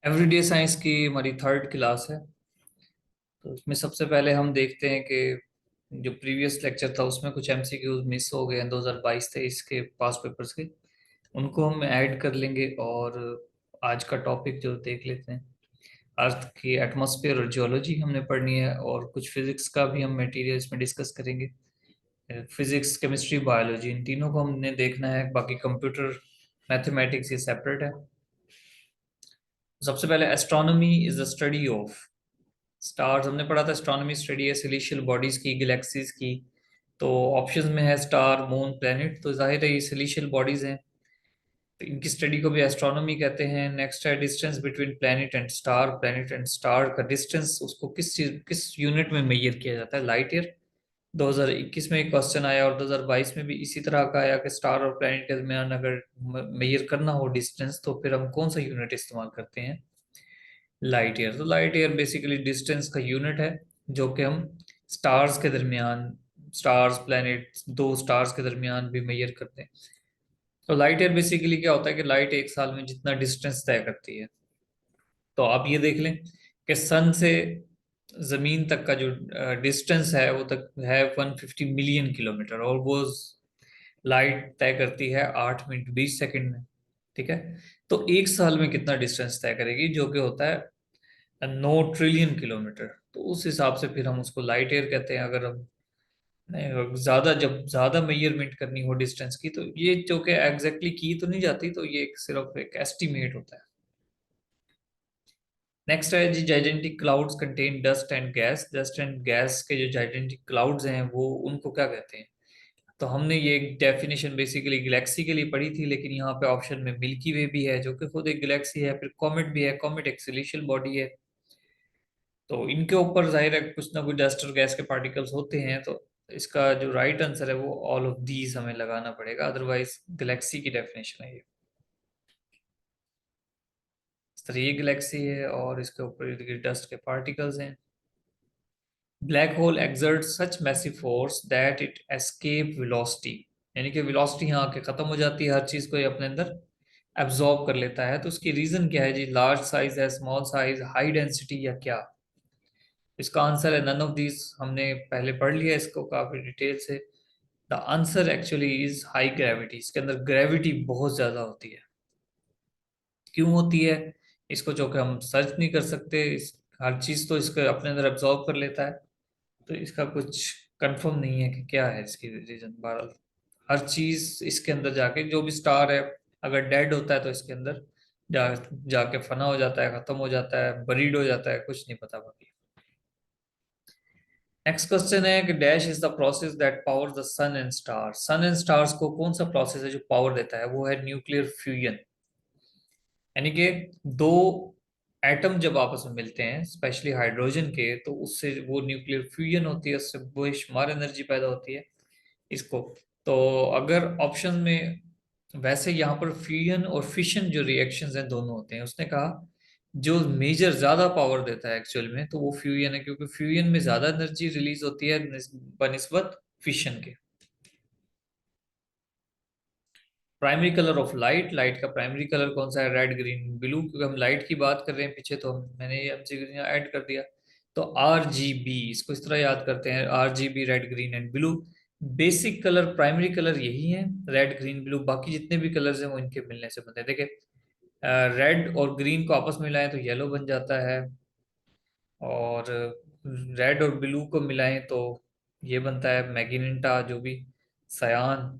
Everyday science की हमारी third class है। तो उसमें सबसे पहले हम देखते हैं कि जो प्रीवियस लेक्चर था उसमें कुछ एमसीक्यूज मिस हो गए हैं 2022-23 के पास पेपर्स के। उनको हम ऐड कर लेंगे और आज का टॉपिक जो देख लेते हैं। अर्थ की एटमॉस्फेयर और जियोलॉजी हमने पढ़नी है और कुछ फिजिक्स का भी हम मटेरियल इसमें डिस्कस करेंगे। फिजिक्स केमिस्ट्री बायोलॉजी इन तीनों को हमने देखना है, बाकी कंप्यूटर मैथमेटिक्स ये सेपरेट है। सबसे पहले astronomy is the study of stars हमने पढ़ा था। एस्ट्रोनॉमी स्टडी है सिलिशियल बॉडीज की, गैलेक्सीज की। तो ऑप्शंस में है स्टार, मून, प्लेनेट, तो जाहिर है ये सिलिशियल बॉडीज हैं, तो इनकी स्टडी को भी एस्ट्रोनॉमी कहते हैं। नेक्स्ट है distance between planet and star. Planet and star का डिस्टेंस उसको किस यूनिट में मेजर किया जाता है? Light year. 2021 में एक क्वेश्चन आया और 2022 में भी इसी तरह का आया कि स्टार और प्लेनेट के दरमियान अगर मेजर करना हो डिस्टेंस तो फिर हम कौन सा यूनिट इस्तेमाल करते हैं? Light year. तो लाइट ईयर बेसिकली डिस्टेंस का यूनिट है जो कि हम स्टार्स के दरमियान, स्टार्स प्लैनेट, दो स्टार्स के दरमियान भी मेजर करते हैं। तो लाइट ईयर बेसिकली क्या होता है कि लाइट एक साल में जितना डिस्टेंस तय करती है। तो आप ये देख लें कि सन से जमीन तक का जो डिस्टेंस है वो तक है 150 मिलियन किलोमीटर, और वो लाइट तय करती है 8 मिनट 20 सेकंड में। ठीक है। तो एक साल में कितना डिस्टेंस तय करेगी, जो कि होता है 9 ट्रिलियन किलोमीटर। तो उस हिसाब से फिर हम उसको लाइट ईयर कहते हैं। अगर हम ज्यादा, जब ज्यादा मेजरमेंट करनी हो डिस्टेंस की, तो ये जो कि एग्जैक्टली की तो नहीं जाती, तो ये सिर्फ एक एस्टिमेट होता है। नेक्स्ट है जी, gigantic clouds contain dust and gas. Dust and gas के जो जाइजेंटिक क्लाउड्स हैं वो उनको क्या कहते हैं? तो हमने ये एक डेफिनेशन बेसिकली गैलेक्सी के लिए पढ़ी थी, लेकिन यहाँ पे ऑप्शन में मिल्की वे भी है जो कि खुद एक गैलेक्सी है, फिर कॉमेट भी है। कॉमेट एक सिलिशियल बॉडी है, तो इनके ऊपर जाहिर है कुछ ना कुछ डस्ट और गैस के पार्टिकल्स होते हैं। तो इसका जो राइट आंसर है वो ऑल ऑफ दीज हमें लगाना पड़ेगा, अदरवाइज गैलेक्सी की डेफिनेशन है ये। इस तरह ये गैलेक्सी है और इसके ऊपर डस्ट के पार्टिकल्स हैं। Black hole exerts such massive force that it escape velocity, यानी कि वेलोसिटी यहाँ आके खत्म हो जाती है, हर चीज को ये अपने अंदर एब्जॉर्ब कर लेता है। तो उसकी रीजन क्या है जी? लार्ज साइज है, स्मॉल साइज, हाई डेंसिटी, या क्या? इसका आंसर है नन ऑफ दीज। हमने पहले पढ़ लिया इसको काफी डिटेल से। The answer actually is high gravity. इसके अंदर ग्रेविटी बहुत ज्यादा होती है। क्यों होती है इसको जो कि हम सर्च नहीं कर सकते, हर चीज तो इसको अपने अंदर एब्जॉर्ब कर लेता है। तो इसका कुछ कंफर्म नहीं है कि क्या है इसकी रीजन। बहरहाल हर चीज इसके अंदर जाके, जो भी स्टार है अगर डेड होता है तो इसके अंदर जाके फना हो जाता है, खत्म हो जाता है, बरीड हो जाता है, कुछ नहीं पता बाकी। नेक्स्ट क्वेश्चन है कि dash is the process that power the sun and stars. Sun and stars को कौन सा प्रोसेस है जो पावर देता है? वो है न्यूक्लियर फ्यूजन। यानी कि दो एटम जब आपस में मिलते हैं, स्पेशली हाइड्रोजन के, तो उससे वो न्यूक्लियर फ्यूजन होती है, उससे बेशुमार एनर्जी पैदा होती है इसको। तो अगर ऑप्शन में, वैसे यहाँ पर फ्यूजन और फिशन जो रिएक्शंस हैं दोनों होते हैं, उसने कहा जो मेजर ज्यादा पावर देता है एक्चुअल में तो वो फ्यूजन है, क्योंकि फ्यूजन में ज्यादा एनर्जी रिलीज होती है बनिस्बत फिशन के। Primary colour of light. Light का प्राइमरी कलर कौन सा है? Red, green, blue. क्योंकि हम लाइट की बात कर रहे हैं पीछे, तो मैंने ये एमसीक्यू यहाँ ऐड कर दिया। तो RGB, इसको इस तरह याद करते हैं, RGB, red, green and blue. Basic colour, primary colour यही है, रेड, ग्रीन, ब्लू। बाकी जितने भी कलर्स हैं वो इनके मिलने से बनते हैं। देखिए, रेड और ग्रीन को आपस में मिलाएं तो येलो बन जाता है, और रेड और ब्लू को मिलाएं तो ये बनता है मैग्नेटा, जो भी सयान।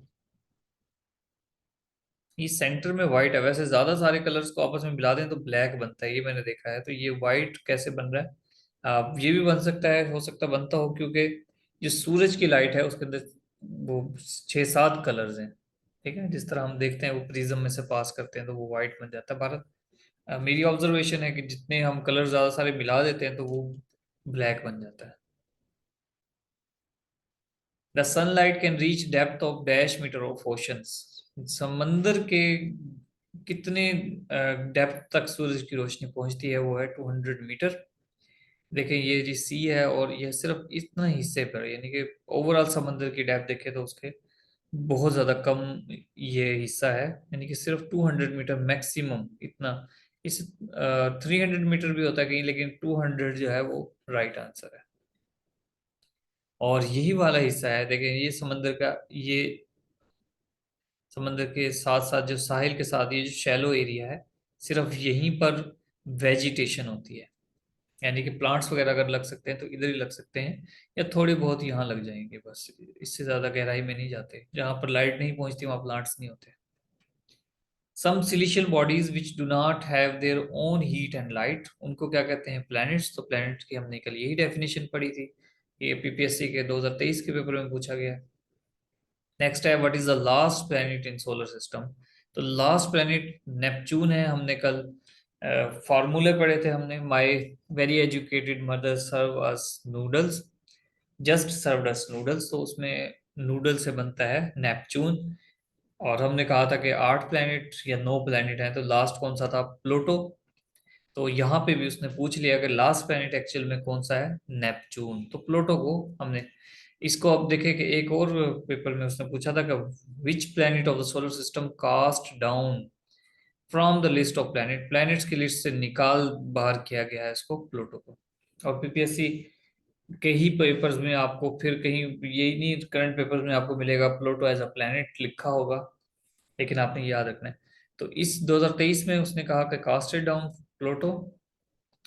ये सेंटर में व्हाइट है। वैसे ज्यादा सारे कलर्स को आपस में मिला दें तो ब्लैक बनता है, ये मैंने देखा है। तो ये व्हाइट कैसे बन रहा है? ये भी बन सकता है, हो सकता बनता हो, क्योंकि जो सूरज की लाइट है उसके अंदर वो 6-7 कलर्स हैं। ठीक है, जिस तरह हम देखते हैं वो प्रिज्म में से पास करते हैं तो वो व्हाइट बन जाता है। भारत, मेरी ऑब्जर्वेशन है कि जितने हम कलर ज्यादा सारे मिला देते हैं तो वो ब्लैक बन जाता है। The sunlight can reach depth of dash metre of oceans. समंदर के कितने डेप्थ तक सूरज की रोशनी पहुंचती है? वो है 200 मीटर। देखिए ये जी सी है, और ये सिर्फ इतना हिस्से पर, यानी कि ओवरऑल समंदर की डेप्थ देखे तो उसके बहुत ज्यादा कम ये हिस्सा है, यानी कि सिर्फ 200 मीटर मैक्सिमम इतना इस 300 मीटर भी होता है कहीं, लेकिन 200 जो है वो राइट आंसर है। और यही वाला हिस्सा है, देखें ये समंदर का, ये समंदर के साथ साथ जो साहिल के साथ ये जो शैलो एरिया है, सिर्फ यहीं पर वेजिटेशन होती है। यानी कि प्लांट्स वगैरह अगर लग सकते हैं तो इधर ही लग सकते हैं, या थोड़े बहुत यहाँ लग जाएंगे बस। इससे ज्यादा गहराई में नहीं जाते, जहां पर लाइट नहीं पहुंचती वहां प्लांट्स नहीं होते। Some celestial bodies which do not have their own heat and light, उनको क्या कहते हैं? प्लैनेट्स। तो प्लैनेट की हमने कल यही डेफिनेशन पढ़ी थी, ये पीपीएससी के 2023 के पेपर में पूछा गया। नेक्स्ट है, what is the last planet in solar system? तो लास्ट प्लैनेट नेपच्यून है। हमने कल फॉर्मूले पढ़े थे, हमने my very educated mother serve us noodles, just served us noodles, तो उसमें नूडल से बनता है नेपच्यून। और हमने कहा था कि 8 प्लैनेट या 9 प्लैनेट हैं, तो लास्ट कौन सा था? प्लूटो। तो यहाँ पे भी उसने पूछ लिया कि लास्ट प्लैनेट एक्चुअल में कौन सा है? नेपच्यून। तो प्लूटो को हमने, इसको अब देखें कि एक और पेपर में उसने पूछा था कि which planet of the solar system cast down from the list of planet, planets की लिस्ट से निकाल बाहर किया गया है इसको, प्लूटो को। और पीपीएससी के ही पेपर्स में आपको फिर कहीं, यही नहीं, करंट पेपर्स में आपको मिलेगा प्लूटो एज अ प्लैनेट लिखा होगा, लेकिन आपने याद रखना है। तो इस 2023 में उसने कहा कि कास्टेड डाउन प्लूटो,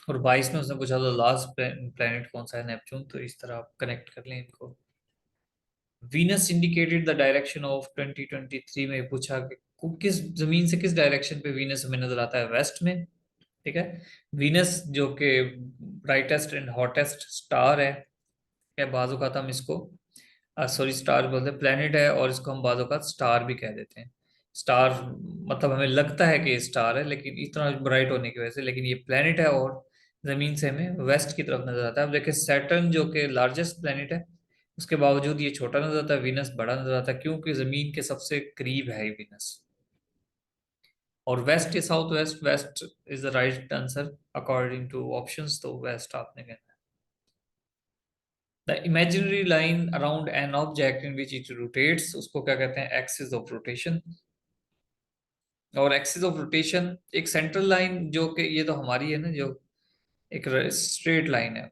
और 22 में उसने पूछा था लास्ट प्लैनेट कौन सा है? नेपच्यून। तो इस तरह आप कनेक्ट कर लें इनको। Venus indicated the direction of 2023 में पूछा कि किस जमीन से किस डायरेक्शन पे वीनस हमें नजर आता है? वेस्ट में। ठीक है। वीनस जो कि ब्राइटेस्ट एंड हॉटेस्ट स्टार है, या बाजू का हम इसको, सॉरी स्टार बोलते हैं, प्लेनेट है, और इसको हम बाजू का स्टार भी कह देते हैं। स्टार मतलब हमें लगता है कि ये स्टार है, लेकिन इतना ब्राइट होने की वजह से, लेकिन ये प्लेनेट है, और जमीन से हमें वेस्ट की तरफ नजर आता है। अब देखिए सैटर्न जो कि लार्जेस्ट प्लेनेट है, उसके बावजूद ये छोटा नजर आता है, वीनस बड़ा नजर आता है, क्योंकि जमीन के सबसे करीब है वीनस। और वेस्ट या south west, west is the right answer according to options, तो वेस्ट आपने कहना है। The imaginary line around an object in which it rotates, उसको क्या कहते हैं? Axis of rotation. और एक्सिस ऑफ रोटेशन एक सेंट्रल लाइन, जो कि ये तो हमारी है ना, जो एक स्ट्रेट लाइन है।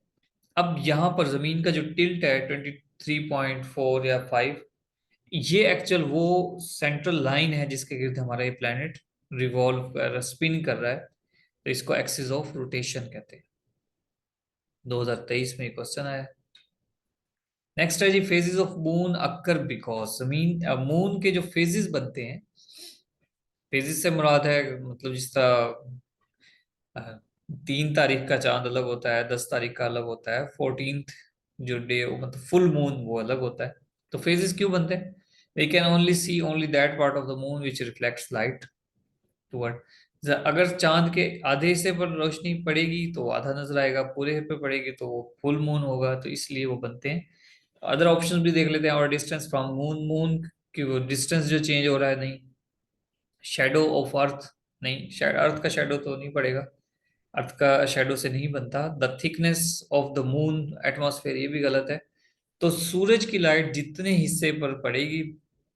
अब यहाँ पर जमीन का जो टिल्ट है 23.4 या 5, ये एक्चुअल वो सेंट्रल लाइन है जिसके गिर्द हमारा ये प्लैनेट रिवॉल्व कर, स्पिन कर रहा है। तो इसको एक्सिस ऑफ रोटेशन कहते हैं। 2023 में क्वेश्चन आया। नेक्स्ट है जी, phases of moon occur because, जमीन मून के जो फेजेस बनते हैं, फेजेस से मुराद है मतलब जिस तरह 3 तारीख का चांद अलग होता है, 10 तारीख का अलग होता है, 14th जो डे मतलब फुल मून वो अलग होता है। तो फेजेस क्यों बनते हैं? We can only see only that part of the moon which reflects light toward, अगर चांद के आधे हिस्से पर रोशनी पड़ेगी तो आधा नजर आएगा, पूरे पे पड़ेगी तो वो फुल मून होगा, तो इसलिए वो बनते हैं। अदर ऑप्शन भी देख लेते हैं। और डिस्टेंस फ्रॉम मून, मून की वो डिस्टेंस जो चेंज हो रहा है, नहीं। शेडो ऑफ अर्थ, नहीं, अर्थ का शेडो तो नहीं पड़ेगा, अर्थ का शेडो से नहीं बनता। The thickness of the moon atmosphere, ये भी गलत है। तो सूरज की लाइट जितने हिस्से पर पड़ेगी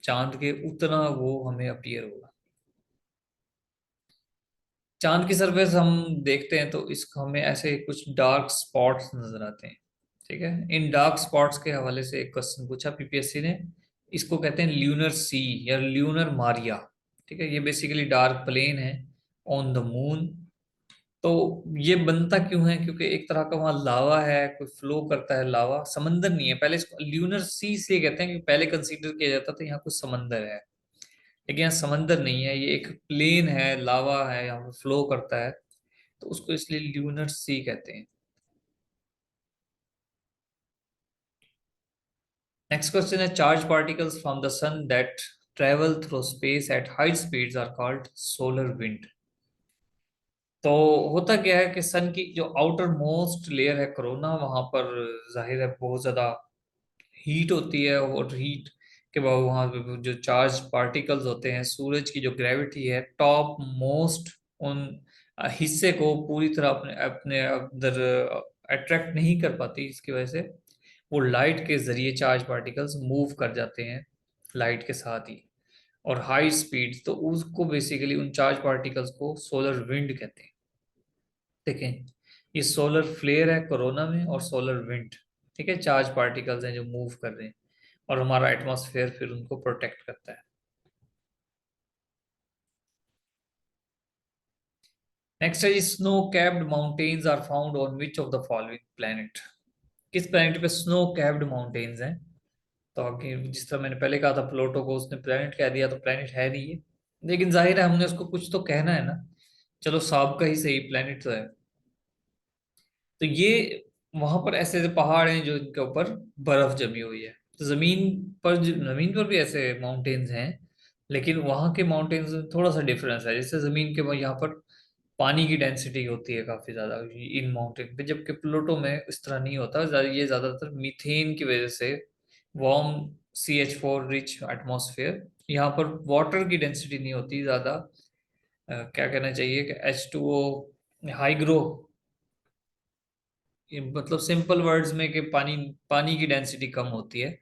चांद के, उतना वो हमें अपीयर होगा। चांद की सरफेस हम देखते हैं तो इसको हमें ऐसे कुछ डार्क स्पॉट्स नजर आते हैं। ठीक है। इन डार्क स्पॉट्स के हवाले से एक क्वेश्चन पूछा पीपीएससी ने, इसको कहते हैं ल्यूनर सी या ल्यूनर मारिया। ठीक है। ये बेसिकली डार्क प्लेन है ऑन द मून। तो ये बनता क्यों है? क्योंकि एक तरह का वहाँ लावा है, कोई फ्लो करता है लावा, समंदर नहीं है। पहले इसको ल्यूनर सी इसलिए कहते हैं कि पहले कंसीडर किया जाता था यहाँ कुछ समंदर है, लेकिन यहाँ समंदर नहीं है, ये एक प्लेन है, लावा है, यहाँ पे फ्लो करता है, तो उसको इसलिए ल्यूनर सी कहते हैं। नेक्स्ट क्वेश्चन है, charge particles from the sun that travel through space at high speeds are called solar wind. तो होता क्या है कि सन की जो आउटर मोस्ट लेयर है कोरोना, वहां पर जाहिर है बहुत ज्यादा हीट होती है, और हीट के बाद वहाँ पे जो चार्ज पार्टिकल्स होते हैं, सूरज की जो ग्रेविटी है टॉप मोस्ट उन हिस्से को पूरी तरह अपने अपने अंदर अट्रैक्ट नहीं कर पाती, इसकी वजह से वो लाइट के जरिए चार्ज पार्टिकल्स मूव कर जाते हैं लाइट के साथ ही, और हाई स्पीड, तो उसको बेसिकली उन चार्ज पार्टिकल्स को सोलर विंड कहते हैं। देखें, ये सोलर फ्लेयर है कोरोना में, और सोलर विंड, ठीक है, चार्ज पार्टिकल्स हैं जो मूव कर रहे हैं, और हमारा एटमॉस्फेयर फिर उनको प्रोटेक्ट करता है। नेक्स्ट है, snow capped mountains are found on which of the following planet. किस प्लैनेट पे स्नो कैप्ड माउंटेन्स हैं? तो आगे जिस तरह मैंने पहले कहा था, प्लूटो को उसने प्लैनेट कह दिया, तो प्लैनेट है नहीं है, लेकिन जाहिर है हमने उसको कुछ तो कहना है ना। चलो साब का ही सही, प्लैनेट तो है। तो ये वहां पर ऐसे ऐसे पहाड़ हैं जो इनके ऊपर बर्फ जमी हुई है। तो जमीन पर भी ऐसे माउंटेन्स हैं, लेकिन वहां के माउंटेन्स में थोड़ा सा डिफरेंस है। जैसे जमीन के यहाँ पर पानी की डेंसिटी होती है काफी ज्यादा इन माउंटेन पे, जबकि प्लूटो में इस तरह नहीं होता। ये ज्यादातर मीथेन की वजह से, वार्म CH4 रिच एटमॉस्फेयर, यहाँ पर वाटर की डेंसिटी नहीं होती ज्यादा। क्या कहना चाहिए कि H2O हाइग्रो, मतलब सिंपल वर्ड्स में कि पानी पानी की डेंसिटी कम होती है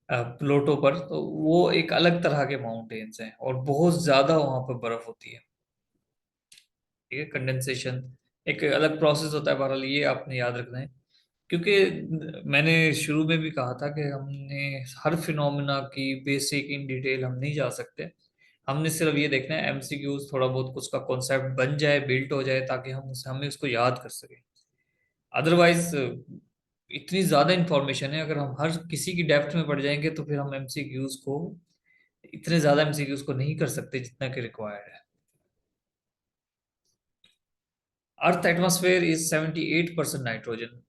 प्लूटो पर। तो वो एक अलग तरह के माउंटेन्स हैं, और बहुत ज्यादा वहां पर बर्फ होती है। ठीक है, कंडेंसेशन एक अलग प्रोसेस होता है। बहरहाल ये आपने याद रखना है, क्योंकि मैंने शुरू में भी कहा था कि हमने हर फिनोमेना की बेसिक इन डिटेल हम नहीं जा सकते। हमने सिर्फ ये देखना है MCQs, थोड़ा बहुत कुछ का कॉन्सेप्ट बन जाए, बिल्ट हो जाए, ताकि हमें उसको याद कर सकें। अदरवाइज इतनी ज्यादा इंफॉर्मेशन है, अगर हम हर किसी की डेप्थ में पड़ जाएंगे तो फिर हम MCQs को, इतने ज्यादा MCQs को नहीं कर सकते जितना कि रिक्वायर्ड है। Earth atmosphere is 78% nitrogen.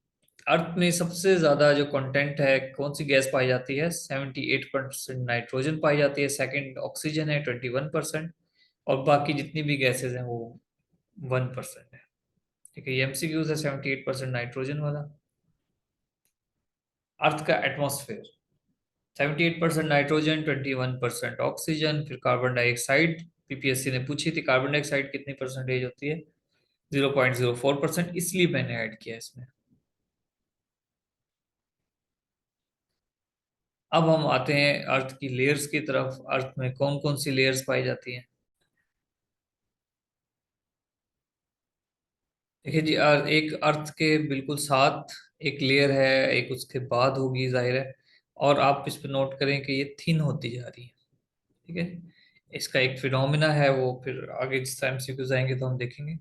Earth में सबसे ज्यादा जो कंटेंट है, कौन सी गैस पाई जाती है? 78% नाइट्रोजन पाई जाती है। सेकंड ऑक्सीजन है 21%, और बाकी जितनी भी गैसेज हैं वो 1% है। ठीक है, ये MCQs है 78% नाइट्रोजन वाला। अर्थ का एटमॉस्फेयर 78% नाइट्रोजन, 21% ऑक्सीजन, फिर कार्बन डाइऑक्साइड। PPSC ने पूछी थी कार्बन डाइऑक्साइड कितनी परसेंटेज होती है? 0.04%, इसलिए मैंने ऐड किया इसमें। अब हम आते हैं अर्थ की लेयर्स की तरफ। अर्थ में कौन कौन सी लेयर्स पाई जाती हैं? देखिए जी, एक अर्थ के बिल्कुल साथ एक लेयर है, एक उसके बाद होगी, जाहिर है। और आप इस पे नोट करें कि ये थिन होती जा रही है। ठीक है, इसका एक फिनोमिना है, वो फिर आगे जिस टाइम सीक्वेंस आएंगे तो हम देखेंगे।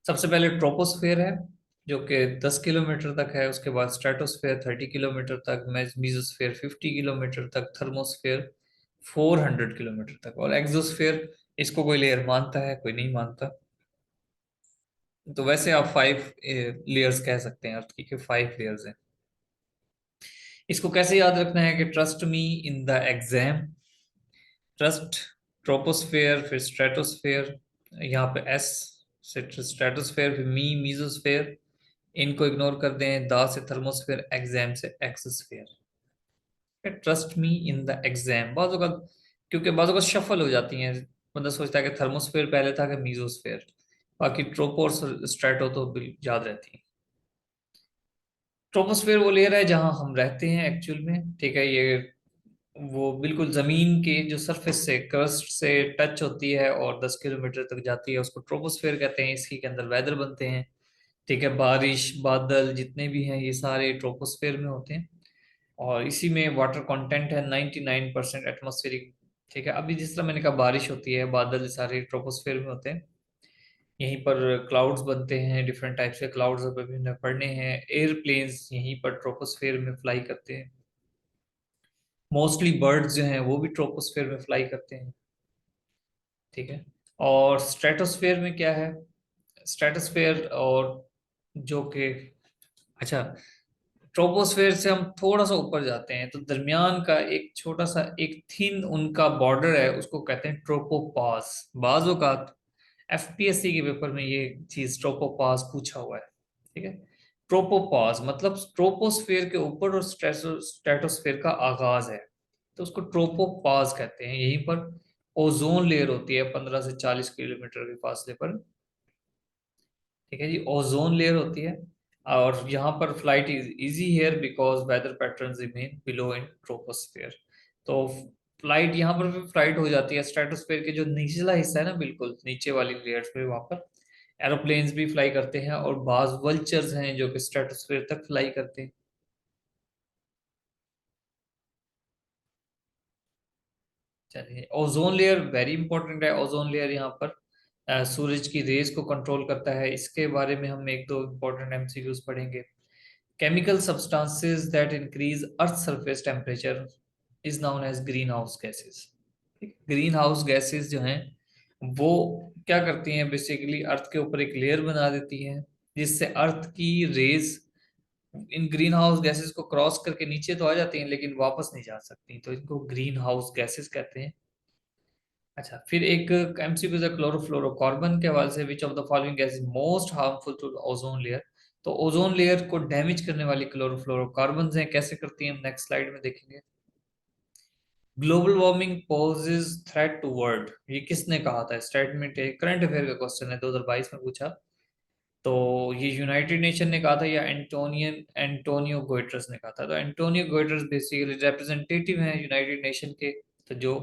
सबसे पहले ट्रोपोस्फेयर है, जो कि 10 किलोमीटर तक है। उसके बाद स्ट्रेटोस्फेयर 30 किलोमीटर तक, मीजोस्फेयर 50 किलोमीटर तक, थर्मोस्फेयर 400 किलोमीटर तक, और एक्सोस्फेयर, इसको कोई लेयर मानता है, कोई नहीं मानता। तो वैसे आप 5 लेयर्स कह सकते हैं अर्थ की, कि 5 लेयर्स हैं। इसको कैसे याद रखना है? कि trust me in the exam. Trust, troposphere, फिर स्ट्रेटोस्फेयर, यहाँ पे S से स्ट्रेटोस्फेयर, फिर मीजोस्फेयर, इनको इग्नोर कर दें। दा से थर्मोस्फेयर, एग्जाम से exosphere. Trust me in the exam. बाजू का, क्योंकि बाजू का शफल हो जाती हैं, बंदा सोचता है कि थर्मोस्फेयर पहले था कि मीजोस्फेयर। बाकी ट्रोपो और स्ट्रेटो तो याद रहती है। ट्रोपोस्फेयर वो लेयर है जहां हम रहते हैं एक्चुअल में। ठीक है, ये वो बिल्कुल जमीन के जो सरफेस से, क्रस्ट से टच होती है और 10 किलोमीटर तक जाती है, उसको ट्रोपोस्फेयर कहते हैं। इसी के अंदर वेदर बनते हैं। ठीक है, बारिश, बादल जितने भी हैं ये सारे ट्रोपोस्फेयर में होते हैं, और इसी में वाटर कंटेंट है 99% एटमॉस्फेरिक। ठीक है, अभी जिस तरह मैंने कहा बारिश होती है, बादल, सारे ट्रोपोस्फेयर में होते हैं। यहीं पर क्लाउड्स बनते हैं, डिफरेंट टाइप्स के क्लाउड्स अभी हमने पढ़ने हैं। एयरप्लेन्स यहीं पर ट्रोपोस्फेयर में फ्लाई करते हैं। मोस्टली बर्ड्स जो हैं वो भी ट्रोपोस्फेयर में फ्लाई करते हैं। ठीक है, और स्ट्रेटोस्फेयर में क्या है? स्ट्रेटोस्फेयर और जो कि, अच्छा, ट्रोपोस्फेयर से हम थोड़ा सा ऊपर जाते हैं तो दरमियान का एक छोटा सा एक थिन उनका बॉर्डर है, उसको कहते हैं ट्रोपोपास। बाजों का FPSC के पेपर में ये चीज ट्रोपोपास पूछा हुआ है। ठीक है, ट्रोपोपास मतलब ट्रोपोस्फेयर के ऊपर और स्ट्रेटोस्फेयर का आगाज है, तो उसको ट्रोपोपास कहते हैं। यहीं पर ओजोन लेयर होती है 15 से 40 किलोमीटर के फासले पर। ठीक है जी, ओजोन लेयर होती है, और यहाँ पर flight is easy here because weather patterns remain below in troposphere. तो फ्लाइट यहाँ पर भी फ्लाइट हो जाती है। स्ट्रेटोस्फेयर के जो निचला हिस्सा है ना, बिल्कुल नीचे वाली लेयर्स पे, वहां पर एरोप्लेन्स भी फ्लाई करते हैं, और बाज वल्चर्स हैं जो कि स्ट्रेटोस्फेयर तक फ्लाई करते हैं। चलिए, ओजोन लेयर वेरी इंपॉर्टेंट है। ओजोन लेयर यहाँ पर सूरज की रेज को कंट्रोल करता है। इसके बारे में हम एक दो इंपॉर्टेंट एमसीक्यूज पढ़ेंगे। Chemical substances that increase earth surface temperature is known as greenhouse gases. Greenhouse gases जो हैं वो क्या करती हैं, बेसिकली अर्थ के ऊपर एक लेयर बना देती हैं, जिससे अर्थ की rays in greenhouse gases को क्रॉस करके नीचे तो आ जाती हैं लेकिन वापस नहीं जा सकती, तो इनको ग्रीन हाउस गैसेस कहते हैं। अच्छा, फिर एक एमसीक्यू है क्लोरोफ्लोरोकार्बन के हवाले से, which of the following gas is most harmful to ozone layer. तो ओजोन लेयर को डैमेज करने वाली क्लोरोफ्लोरोकार्बन हैं, कैसे करती हैं, नेक्स्ट स्लाइड में देखेंगे। Global warming poses threat to world, ये किसने कहा था स्टेटमेंट? करंट अफेयर का क्वेश्चन है, 2022 में पूछा। तो ये यूनाइटेड नेशन ने कहा था या एंटोनियो गोइटरस ने कहा था? तो एंटोनियो गोइटरस बेसिकली रिप्रेजेंटेटिव हैं यूनाइटेड नेशन के, तो जो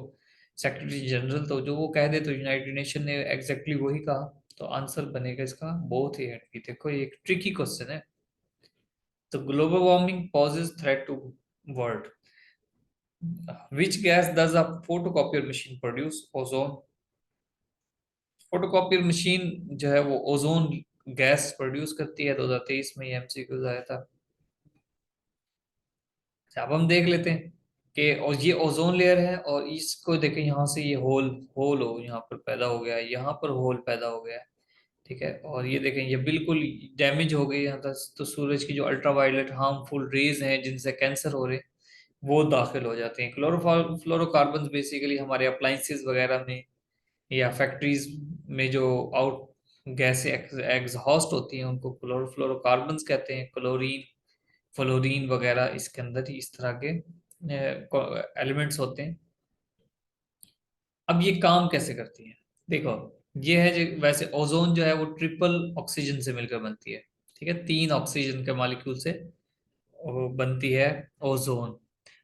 सेक्रेटरी जनरल, तो जो वो कह दे तो यूनाइटेड नेशन ने एग्जैक्टली वही कहा। तो आंसर बनेगा इसका बोथ ही एंड। देखो ये एक ट्रिकी क्वेश्चन है। तो global warming poses threat to world, which gas does a photocopier machine produce? Ozone. Photocopier machine जो है वो ओजोन गैस प्रोड्यूस करती है। 2023 में ये एमसीक्यू आया था। अच्छा, अब हम देख लेते हैं कि और ये ओजोन लेयर है, और इसको देखें, यहाँ से ये होल होल हो यहाँ पर पैदा हो गया है, यहाँ पर होल पैदा हो गया है। ठीक है, और ये देखें ये बिल्कुल डैमेज हो गई यहाँ तक, तो सूरज की जो अल्ट्रावायलेट हार्मफुल रेज हैं जिनसे कैंसर हो रहे हैं, वो दाखिल हो जाते हैं। फ्लोरोकार्बन बेसिकली हमारे अप्लाइंसेस वगैरह में या फैक्ट्रीज में जो आउट गैस एग्जॉस्ट होती हैं उनको क्लोरोफ्लोरोकार्बन्स कहते हैं। क्लोरीन, फ्लोरीन वगैरह इसके अंदर ही इस तरह के एलिमेंट्स होते हैं। अब ये काम कैसे करती है? देखो, ये है जो वैसे ओजोन जो है वो ट्रिपल ऑक्सीजन से मिलकर बनती है। ठीक है, 3 ऑक्सीजन के मॉलिक्यूल से वो बनती है ओजोन।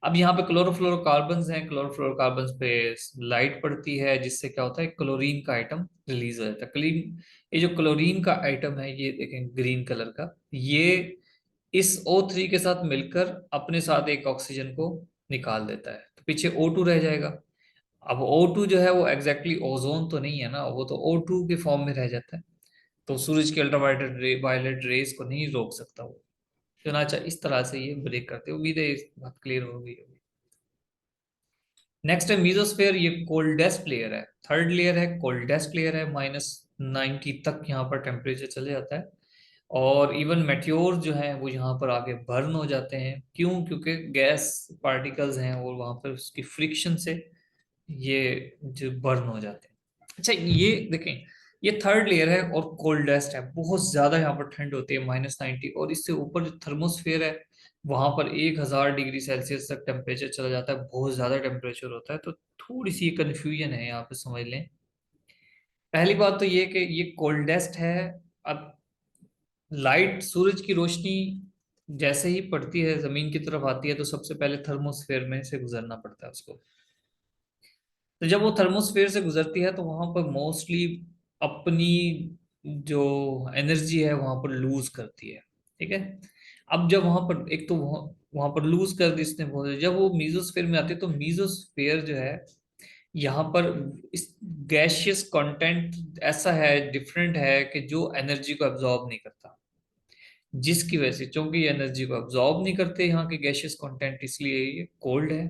अब यहाँ पे क्लोरोफ्लोरोकार्बन्स हैं, क्लोरोफ्लोरोकार्बन्स पे लाइट पड़ती है, जिससे क्या होता है, क्लोरीन का आइटम रिलीज हो जाता है। क्लीन, ये जो क्लोरीन का आइटम है, ये देखें ग्रीन कलर का, ये इस O3 के साथ मिलकर अपने साथ एक ऑक्सीजन को निकाल देता है, तो पीछे O2 रह जाएगा। अब O2 जो है वो एग्जैक्टली ओजोन तो नहीं है ना, वो तो O2 के फॉर्म में रह जाता है, तो सूरज की अल्ट्रावायलेट वायलेट रेज को नहीं रोक सकता वो। चुनाचा इस तरह से ये ब्रेक करते हैं। उम्मीद है इस बात क्लियर हो गई होगी। नेक्स्ट है मीजोस्फेयर, ये कोल्डेस्ट लेयर है, थर्ड लेयर है, कोल्डेस्ट लेयर है, -90 तक यहाँ पर टेम्परेचर चले जाता है। और इवन मेट्योर जो हैं वो यहाँ पर आगे बर्न हो जाते हैं। क्यों? क्योंकि गैस पार्टिकल्स हैं और वहां पर उसकी फ्रिक्शन से ये जो बर्न हो जाते हैं। अच्छा, ये देखें, ये थर्ड लेयर है और कोल्डेस्ट है, बहुत ज्यादा यहाँ पर ठंड होती है, -90। और इससे ऊपर जो थर्मोस्फेयर है वहां पर 1000 डिग्री सेल्सियस तक टेम्परेचर चला जाता है, बहुत ज्यादा टेम्परेचर होता है। तो थोड़ी सी कंफ्यूजन है यहाँ पे, समझ लें। पहली बात तो ये कि ये कोल्डेस्ट है। अब लाइट, सूरज की रोशनी जैसे ही पड़ती है, जमीन की तरफ आती है, तो सबसे पहले थर्मोस्फेयर में से गुजरना पड़ता है उसको। तो जब वो थर्मोस्फेयर से गुजरती है तो वहां पर मोस्टली अपनी जो एनर्जी है वहां पर लूज करती है। ठीक है, अब जब वहां पर एक तो वहां पर लूज कर दी इसने बहुत, जब वो मीजोस्फेयर में आती है तो मीजोस्फेयर जो है यहाँ पर इस गैशियस कंटेंट ऐसा है, डिफरेंट है कि जो एनर्जी को एब्जॉर्ब नहीं करता, जिसकी वजह से, चूंकि ये एनर्जी को एब्जॉर्ब नहीं करते यहाँ के गैशियस कंटेंट, इसलिए ये कोल्ड है।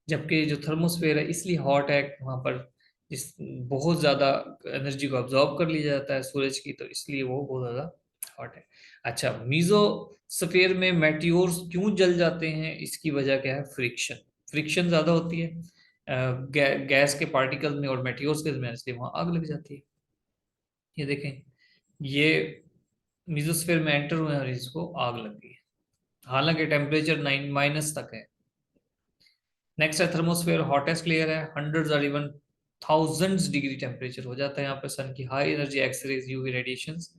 जबकि जो थर्मोस्फेयर है इसलिए हॉट है, वहां पर इस बहुत ज्यादा एनर्जी को अब्जॉर्ब कर लिया जाता है सूरज की, तो इसलिए वो बहुत ज्यादा हॉट है। अच्छा, मीजोस्फेयर में मेटियोर्स क्यों जल जाते हैं? इसकी वजह क्या है? फ्रिक्शन। फ्रिक्शन ज्यादा होती है गैस के पार्टिकल में और मेटियोर्स के दरमियान, इसलिए वहां आग लग जाती है। ये देखें, ये मीजोस्फेयर में एंटर हुए हैं और इसको आग लग गई है, हालांकि टेम्परेचर 9 माइनस तक है। नेक्स्ट है थर्मोस्फेयर, हॉटेस्ट लेयर है, हंड्रेड्स और इवन थाउजेंड्स डिग्री टेम्परेचर हो जाता है यहाँ पे। सन की high energy x-rays, UV radiations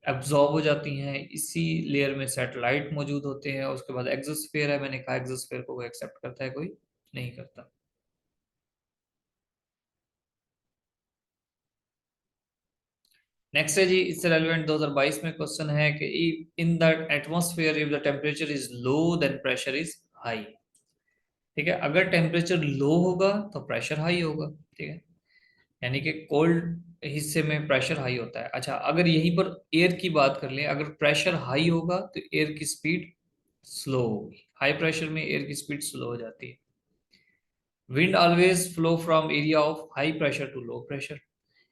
absorb हो जाती हैं। इसी लेयर में सैटेलाइट मौजूद होते हैं। उसके बाद एक्सोस्फेयर है, मैंने कहा एक्सोस्फेयर को कोई एक्सेप्ट करता है, कोई नहीं करता। नेक्स्ट है जी, इससे रेलिवेंट 2022 में क्वेश्चन है कि in the atmosphere if the temperature is low then pressure is high. ठीक है, अगर टेम्परेचर लो होगा तो प्रेशर हाई होगा। ठीक है, यानी कि कोल्ड हिस्से में प्रेशर हाई होता है। अच्छा, अगर यहीं पर एयर की बात कर लें, अगर प्रेशर हाई होगा तो एयर की स्पीड स्लो होगी। हाई प्रेशर में एयर की स्पीड स्लो हो जाती है। Wind always flow from area of high pressure to low pressure.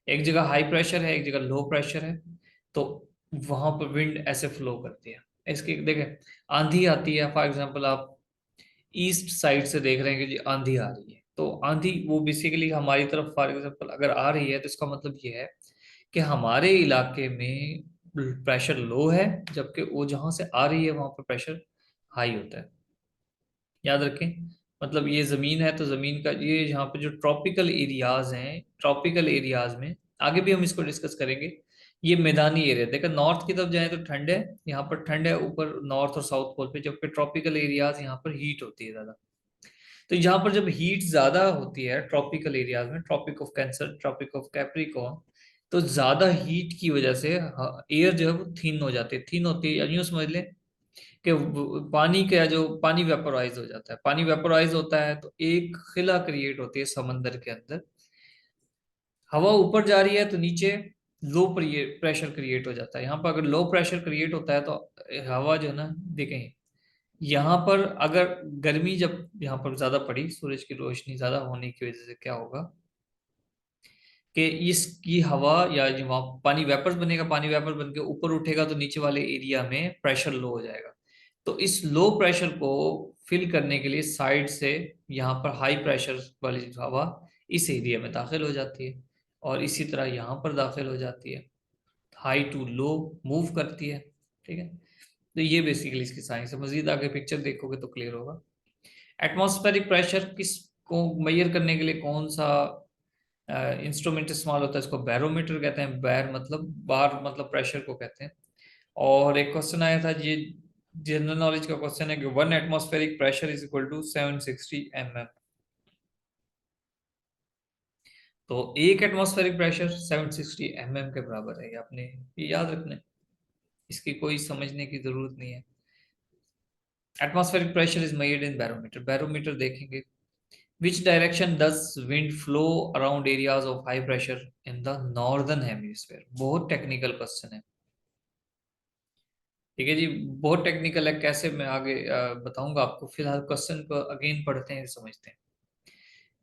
एक जगह हाई प्रेशर है, एक जगह लो प्रेशर है, तो वहां पर विंड ऐसे फ्लो करती है। इसकी देखें, आंधी आती है, फॉर एग्जांपल आप ईस्ट साइड से देख रहे हैं कि जी आंधी आ रही है, तो आंधी वो बेसिकली हमारी तरफ फॉर एग्जांपल अगर आ रही है तो इसका मतलब ये है कि हमारे इलाके में प्रेशर लो है, जबकि वो जहां से आ रही है वहां पर प्रेशर हाई होता है। याद रखें, मतलब ये जमीन है तो जमीन का ये यहाँ पे जो ट्रॉपिकल एरियाज हैं, ट्रॉपिकल एरियाज में आगे भी हम इसको डिस्कस करेंगे। ये मैदानी एरिया, देखो नॉर्थ की तरफ जाए तो ठंड है, यहाँ पर ठंड है ऊपर नॉर्थ और साउथ पोल पे, जबकि ट्रॉपिकल एरियाज यहाँ पर हीट होती है ज्यादा। तो यहाँ पर जब हीट ज्यादा होती है ट्रॉपिकल एरियाज में, tropic of Cancer, tropic of Capricorn, तो ज्यादा हीट की वजह से एयर जो है वो थिन हो जाती है। थिन होती है, यूं समझ लें कि पानी का जो पानी वेपोराइज हो जाता है, पानी वेपोराइज होता है तो एक खिला क्रिएट होती है समंदर के अंदर। हवा ऊपर जा रही है तो नीचे लो प्रेशर क्रिएट हो जाता है। यहाँ पर अगर लो प्रेशर क्रिएट होता है तो हवा जो है ना, देखें यहाँ पर अगर गर्मी जब यहाँ पर ज्यादा पड़ी, सूरज की रोशनी ज्यादा होने की वजह से क्या होगा कि इसकी हवा या जो वहाँ पानी वेपर्स बनेगा, पानी वेपर बन के ऊपर उठेगा तो नीचे वाले एरिया में प्रेशर लो हो जाएगा। तो इस लो प्रेशर को फिल करने के लिए साइड से यहाँ पर हाई प्रेशर वाली जो हवा इस एरिया में दाखिल हो जाती है, और इसी तरह यहाँ पर दाखिल हो जाती है, हाई टू लो मूव करती है। ठीक है, तो ये बेसिकली इसकी साइंस है। मजीद आगे पिक्चर देखोगे तो क्लियर होगा। एटमॉस्फेरिक प्रेशर किस को मेजर करने के लिए कौन सा इंस्ट्रूमेंट इस्तेमाल होता है, इसको बैरोमीटर कहते हैं। बैर मतलब बार, मतलब प्रेशर को कहते हैं। और एक क्वेश्चन आया था ये, जनरल नॉलेज का क्वेश्चन है कि 1 atmospheric pressure is equal to 760 mm। तो 1 एटमॉस्फेरिक प्रेशर 760 mm के बराबर है, ये आपने ये याद रखना है, इसकी कोई समझने की जरूरत नहीं है। Atmospheric pressure is measured in barometer. Barometer देखेंगे, which direction does wind flow around areas of high pressure in the northern hemisphere. बहुत टेक्निकल क्वेश्चन है। ठीक है जी, बहुत टेक्निकल है, कैसे मैं आगे बताऊंगा आपको। फिलहाल क्वेश्चन को अगेन पढ़ते हैं, समझते हैं।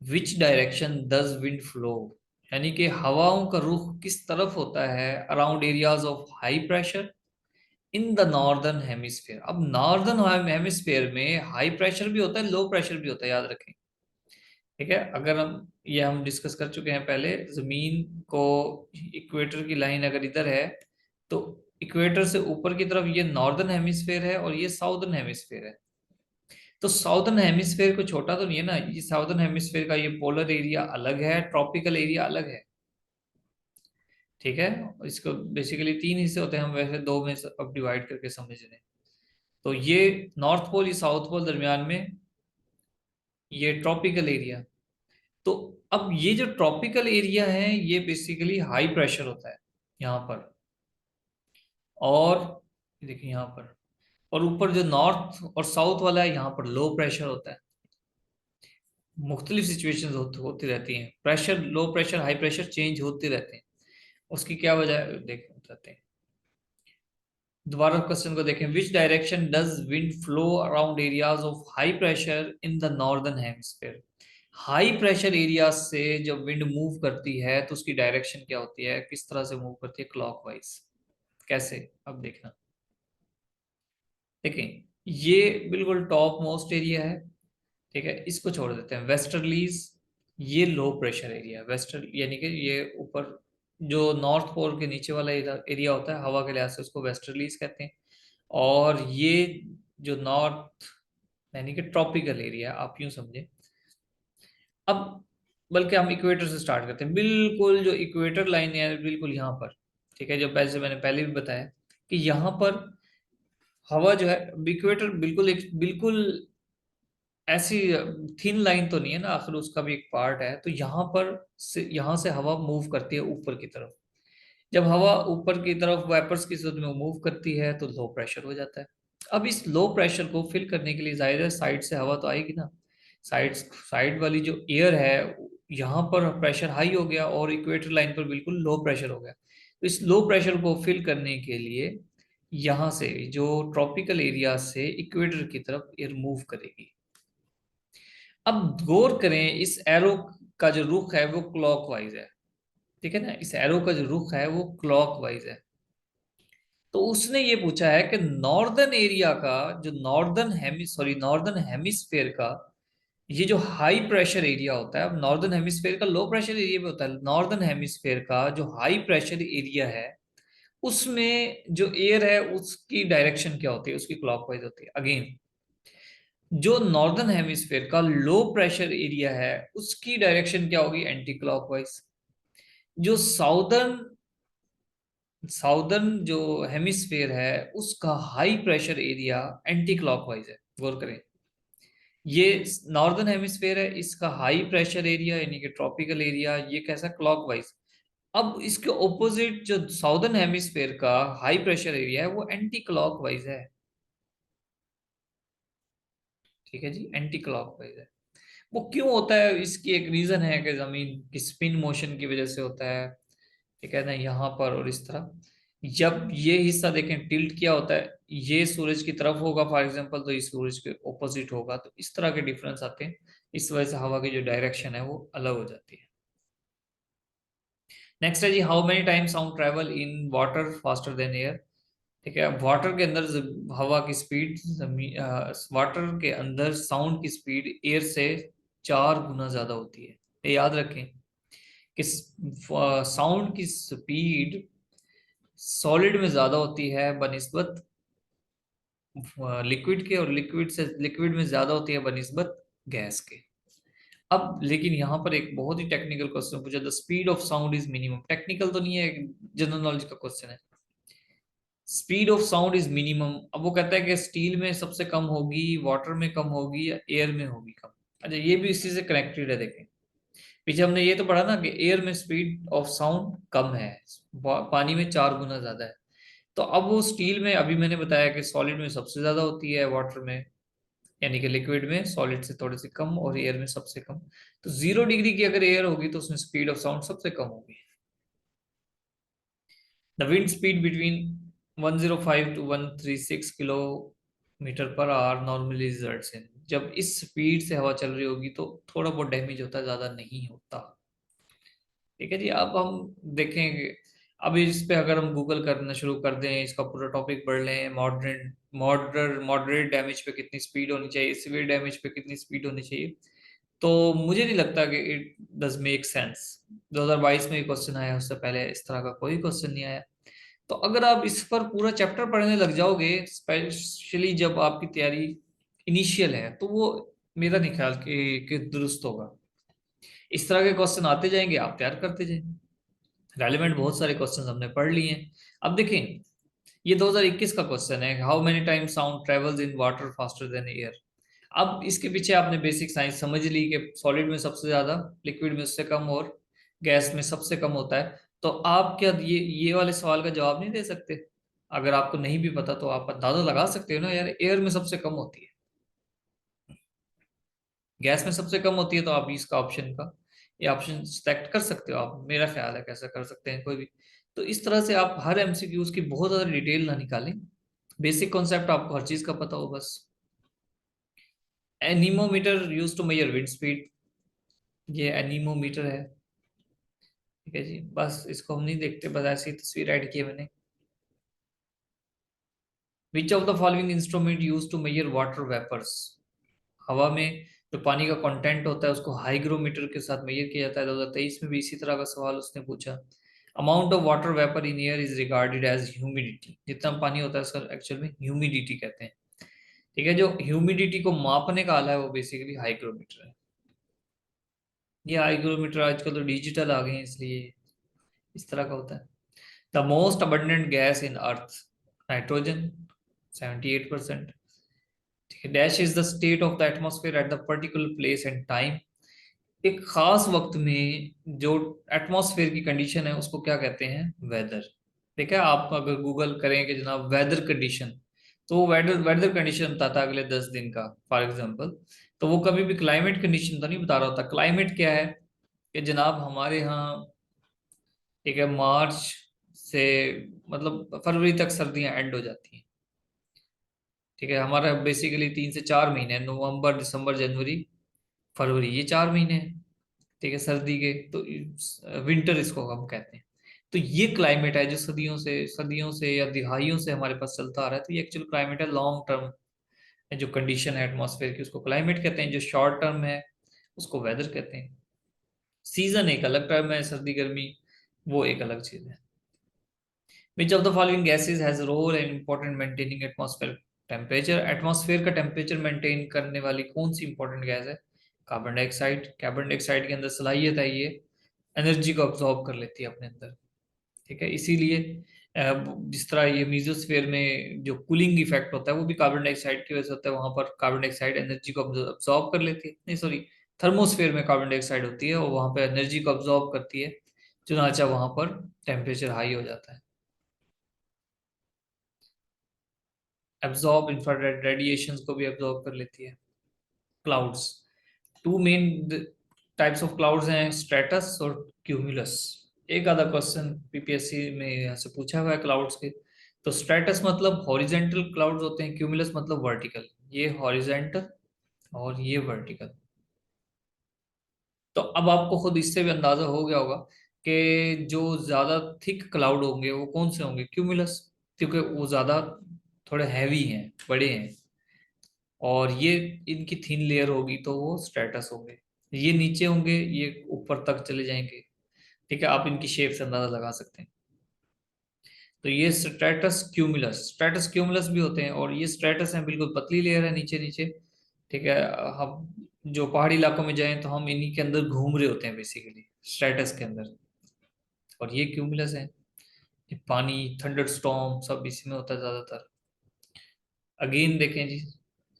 विच डायरेक्शन डज विंड फ्लो, यानी कि हवाओं का रुख किस तरफ होता है around areas of high pressure in the northern hemisphere. अब नॉर्दर्न हेमिस्फेयर में हाई प्रेशर भी होता है, लो प्रेशर भी होता है, याद रखें। ठीक है, अगर हम डिस्कस कर चुके हैं पहले, जमीन को इक्वेटर की लाइन अगर इधर है तो इक्वेटर से ऊपर की तरफ ये नॉर्दर्न हेमिस्फेयर है और ये साउदर्न हेमिस्फेयर है। तो साउदर्न हेमिस्फेयर को छोटा तो नहीं है ना, ये साउदर्न हेमिस्फेयर का ये पोलर एरिया अलग है, ट्रॉपिकल एरिया अलग है। ठीक है, इसको बेसिकली तीन हिस्से होते हैं, हम वैसे दो में अब डिवाइड करके समझ रहे हैं। तो ये नॉर्थ पोल, ये साउथ पोल, दरमियान में ये ट्रॉपिकल एरिया। तो अब ये जो ट्रॉपिकल एरिया है ये बेसिकली हाई प्रेशर होता है यहाँ पर, और देखिए यहाँ पर, और ऊपर जो नॉर्थ और साउथ वाला है यहाँ पर लो प्रेशर होता है। मुख्तलिफ सिचुएशंस होती रहती हैं, pressure, low pressure, high pressure change होते रहते हैं। उसकी क्या वजह है देख बताते हैं। दोबारा क्वेश्चन को देखें, विच direction does wind flow around areas of high pressure in the northern hemisphere. High pressure area से जब विंड मूव करती है तो उसकी डायरेक्शन क्या होती है, किस तरह से मूव करती है, क्लॉकवाइज। कैसे, अब देखना। देखें, ये बिल्कुल टॉप मोस्ट एरिया है। ठीक है, इसको छोड़ देते हैं, वेस्टर्लीज। ये लो प्रेशर एरिया, वेस्टर्न यानी कि ये ऊपर जो नॉर्थ पोल के नीचे वाला एरिया होता है हवा के लिहाज से, उसको वेस्टर्लीज कहते हैं। और ये जो नॉर्थ यानी कि ट्रॉपिकल एरिया, आप यूं समझे। अब बल्कि हम इक्वेटर से स्टार्ट करते हैं, बिल्कुल जो इक्वेटर लाइन है बिल्कुल यहाँ पर। ठीक है, जो पहले मैंने पहले भी बताया कि यहाँ पर हवा जो है, इक्वेटर बिल्कुल एक बिल्कुल ऐसी थिन लाइन तो नहीं है ना, आखिर उसका भी एक पार्ट है। तो यहाँ पर से, यहाँ से हवा मूव करती है ऊपर की तरफ। जब हवा ऊपर की तरफ वेपर्स की सूरत में मूव करती है तो लो प्रेशर हो जाता है। अब इस लो प्रेशर को फिल करने के लिए जाहिर है साइड से हवा तो आएगी ना। साइड वाली जो एयर है, यहाँ पर प्रेशर हाई हो गया और इक्वेटर लाइन पर बिल्कुल लो प्रेशर हो गया। तो इस लो प्रेशर को फिल करने के लिए यहाँ से जो ट्रॉपिकल एरिया से इक्वेटर की तरफ एयर मूव करेगी। अब गौर करें, इस एरो का जो रुख है वो क्लॉकवाइज है। ठीक है ना, इस एरो का जो रुख है वो क्लॉकवाइज है। तो उसने ये पूछा है कि नॉर्दर्न एरिया का जो नॉर्दर्न हेमिस्फेयर का ये जो हाई प्रेशर एरिया होता है, अब नॉर्दर्न हेमिस्फेयर का लो प्रेशर एरिया भी होता है, नॉर्दर्न हेमिस्फेयर का जो हाई प्रेशर एरिया है उसमें जो एयर है उसकी डायरेक्शन क्या होती है, उसकी क्लॉकवाइज होती है। अगेन, जो नॉर्दर्न हेमिस्फेयर का लो प्रेशर एरिया है उसकी डायरेक्शन क्या होगी, एंटी क्लॉकवाइज। जो साउदर्न साउदर्न जो हेमिस्फेयर है उसका high pressure area anti clockwise है। गौर करें, ये नॉर्दर्न हेमिस्फेयर है, इसका हाई प्रेशर एरिया यानी कि ट्रॉपिकल एरिया ये कैसा, क्लॉकवाइज। अब इसके ऑपोजिट जो साउदर्न हेमिस्फेयर का हाई प्रेशर एरिया है वो एंटी क्लॉकवाइज है। ठीक है जी, एंटी क्लॉकवाइज है। वो क्यों होता है, इसकी एक रीजन है कि जमीन की स्पिन मोशन की वजह से होता है। ठीक है ना, यहाँ पर और इस तरह जब ये हिस्सा देखें टिल्ट किया होता है, ये सूरज की तरफ होगा फॉर एग्जांपल, तो ये सूरज के ऑपोजिट होगा, तो इस तरह के डिफरेंस आते हैं। इस वजह से हवा की जो डायरेक्शन है वो अलग हो जाती है। नेक्स्ट है जी, how many times sound travel in water faster than air. ठीक है, वाटर के अंदर हवा की स्पीड, वाटर के अंदर साउंड की स्पीड एयर से 4 गुना ज्यादा होती है। ये याद रखें कि साउंड की स्पीड सॉलिड में ज्यादा होती है बनिस्बत लिक्विड के, और लिक्विड में ज्यादा होती है बनिस्बत गैस के। अब लेकिन यहाँ पर एक बहुत ही टेक्निकल क्वेश्चन पूछा, the speed of sound is minimum. Technical तो नहीं है, जनरल नॉलेज का क्वेश्चन है। Speed of sound is minimum. अब वो कहता है कि स्टील में सबसे कम होगी, वाटर में कम होगी, या एयर में होगी कम। अच्छा, ये भी इसी से कनेक्टेड है। देखें, पीछे हमने ये तो पढ़ा ना कि एयर में स्पीड ऑफ साउंड कम है, पानी में 4 गुना ज्यादा है। तो अब वो स्टील में, अभी मैंने बताया कि सॉलिड में सबसे ज्यादा होती है, वाटर में यानी कि लिक्विड में सॉलिड से थोड़ी सी कम, और एयर में सबसे कम। तो 0 डिग्री की अगर एयर होगी तो उसमें स्पीड ऑफ साउंड सबसे कम होगी। The wind speed between 105 to 136 kilometre per hour normally results in. जब इस स्पीड से हवा चल रही होगी तो थोड़ा बहुत डैमेज होता है, ज्यादा नहीं होता। ठीक है जी, अब हम देखेंगे। अब इस पे अगर हम गूगल करना शुरू कर दें, इसका पूरा टॉपिक पढ़ लें, मॉडरेट डैमेज पे कितनी स्पीड होनी चाहिए, सिवियर डैमेज पे कितनी स्पीड होनी चाहिए, तो मुझे नहीं लगता कि इट डज मेक सेंस। 2022 में क्वेश्चन आया, उससे पहले इस तरह का कोई क्वेश्चन नहीं आया। तो अगर आप इस पर पूरा चैप्टर पढ़ने लग जाओगे, स्पेशली जब आपकी तैयारी इनिशियल है, तो वो मेरा नहीं ख्याल कि दुरुस्त होगा। इस तरह के क्वेश्चन आते जाएंगे, आप तैयार करते जाएंगे। रेलिवेंट बहुत सारे क्वेश्चन हमने पढ़ लिए हैं। अब देखें, ये 2021 का क्वेश्चन है, how many times sound travels in water faster than air. अब इसके पीछे आपने बेसिक साइंस समझ ली कि सॉलिड में सबसे ज्यादा, लिक्विड में उससे कम, और गैस में सबसे कम होता है। तो आप क्या ये वाले सवाल का जवाब नहीं दे सकते? अगर आपको नहीं भी पता तो आप अंदाजा लगा सकते हो ना यार, एयर में सबसे कम होती है, गैस में सबसे कम होती है, तो आप इसका ऑप्शन का ये ऑप्शन सेलेक्ट कर सकते हो। आप, मेरा ख्याल है कैसा कर सकते हैं कोई भी। तो इस तरह से आप हर एमसीक्यूज की बहुत ज्यादा डिटेल ना निकालें, बेसिक कॉन्सेप्ट आपको हर चीज का पता हो बस। Anemometer use to measure wind speed, ये एनीमोमीटर है। ठीक है जी, बस इसको हम नहीं देखते, बस ऐसी तस्वीर ऐड की है मैंने। Which of the following instrument use to measure water vapours. हवा में जो पानी का कंटेंट होता है उसको हाइग्रोमीटर के साथ मेजर किया जाता है। 2023 में भी इसी तरह का सवाल उसने पूछा। Amount of water vapour in air is regarded as humidity. जितना पानी होता है सर एक्चुअल में ह्यूमिडिटी कहते हैं। ठीक है, जो ह्यूमिडिटी को मापने का आला है वो बेसिकली हाइग्रोमीटर है। ये हाइग्रोमीटर आजकल तो डिजिटल आ गए हैं, इसलिए इस तरह का होता है। The most abundant gas in earth, nitrogen 78%। Dash is the state of the atmosphere at the particular place and time. एक खास वक्त में जो एटमॉस्फेयर की कंडीशन है उसको क्या कहते हैं, वेदर। ठीक है, आप अगर गूगल करें कि जनाब वेदर कंडीशन, तो वेदर वेदर कंडीशन बताता है अगले 10 दिन का, फॉर एग्जांपल। तो वो कभी भी क्लाइमेट कंडीशन तो नहीं बता रहा होता। क्लाइमेट क्या है कि जनाब हमारे यहाँ, ठीक है, मार्च से मतलब फरवरी तक सर्दियां एंड हो जाती हैं। ठीक है, हमारा बेसिकली 3 से 4 महीने हैं, नवंबर दिसंबर जनवरी फरवरी, ये 4 महीने हैं। ठीक है, सर्दी के तो विंटर इसको हम कहते हैं। तो ये क्लाइमेट है जो सदियों से या दिहाइयों से हमारे पास चलता आ रहा है। तो ये एक्चुअल क्लाइमेट है, लॉन्ग टर्म जो कंडीशन है एटमॉस्फेयर की उसको क्लाइमेट कहते हैं। जो शॉर्ट टर्म है उसको वेदर कहते हैं। सीजन एक अलग टर्म है, सर्दी गर्मी वो एक अलग चीज है। Which of the following gases has a role in important maintaining atmosphere temperature? Atmosphere का टेम्परेचर मेंटेन करने वाली कौन सी इंपॉर्टेंट गैस है? Carbon dioxide. कार्बन डाइऑक्साइड के अंदर सलाहियत है ये एनर्जी को अब्सॉर्ब कर लेती है अपने अंदर। ठीक है, इसीलिए जिस तरह ये मीजोस्फेयर में जो कूलिंग इफेक्ट होता है वो भी कार्बन डाइऑक्साइड की वजह से होता है। वहां पर कार्बन डाइऑक्साइड एनर्जी को अब्सॉर्ब कर लेती है, नहीं सॉरी, थर्मोस्फेयर में कार्बन डाइऑक्साइड होती है और वहां पर एनर्जी को अब्सॉर्ब करती है, चुनाचा वहां पर टेम्परेचर हाई हो जाता है। एब्जॉर्ब इंफ्रारेड रेडिएशंस को भी एब्जॉर्ब कर लेती है। Clouds, two main types of clouds हैं, स्ट्रेटस और क्यूमुलस। एक आधा क्वेश्चन पीपीएससी में यहाँ से पूछा हुआ है क्लाउड्स के। तो स्ट्रेटस मतलब हॉरिजेंटल क्लाउड्स होते हैं, क्यूमुलस मतलब वर्टिकल। ये हॉरिजेंटल और ये वर्टिकल। तो अब आपको खुद इससे भी अंदाजा हो गया होगा कि जो ज्यादा थिक क्लाउड होंगे वो कौन से होंगे, क्यूमुलस, क्योंकि वो ज्यादा थोड़े हैवी हैं, बड़े हैं। और ये इनकी थिन लेयर होगी तो वो स्ट्रेटस होंगे। ये नीचे होंगे, ये ऊपर तक चले जाएंगे। ठीक है, आप इनकी शेप से अंदाजा लगा सकते हैं। तो ये स्ट्रेटस क्यूमुलस भी होते हैं, और ये स्ट्रेटस है, बिल्कुल पतली लेयर है नीचे नीचे। ठीक है, हम जो पहाड़ी इलाकों में जाएं तो हम इन्हीं के अंदर घूम रहे होते हैं बेसिकली, स्ट्रेटस के अंदर। और ये क्यूमुलस है, ये पानी, थंडर स्टॉर्म सब इसी में होता है ज्यादातर। अगेन देखें जी,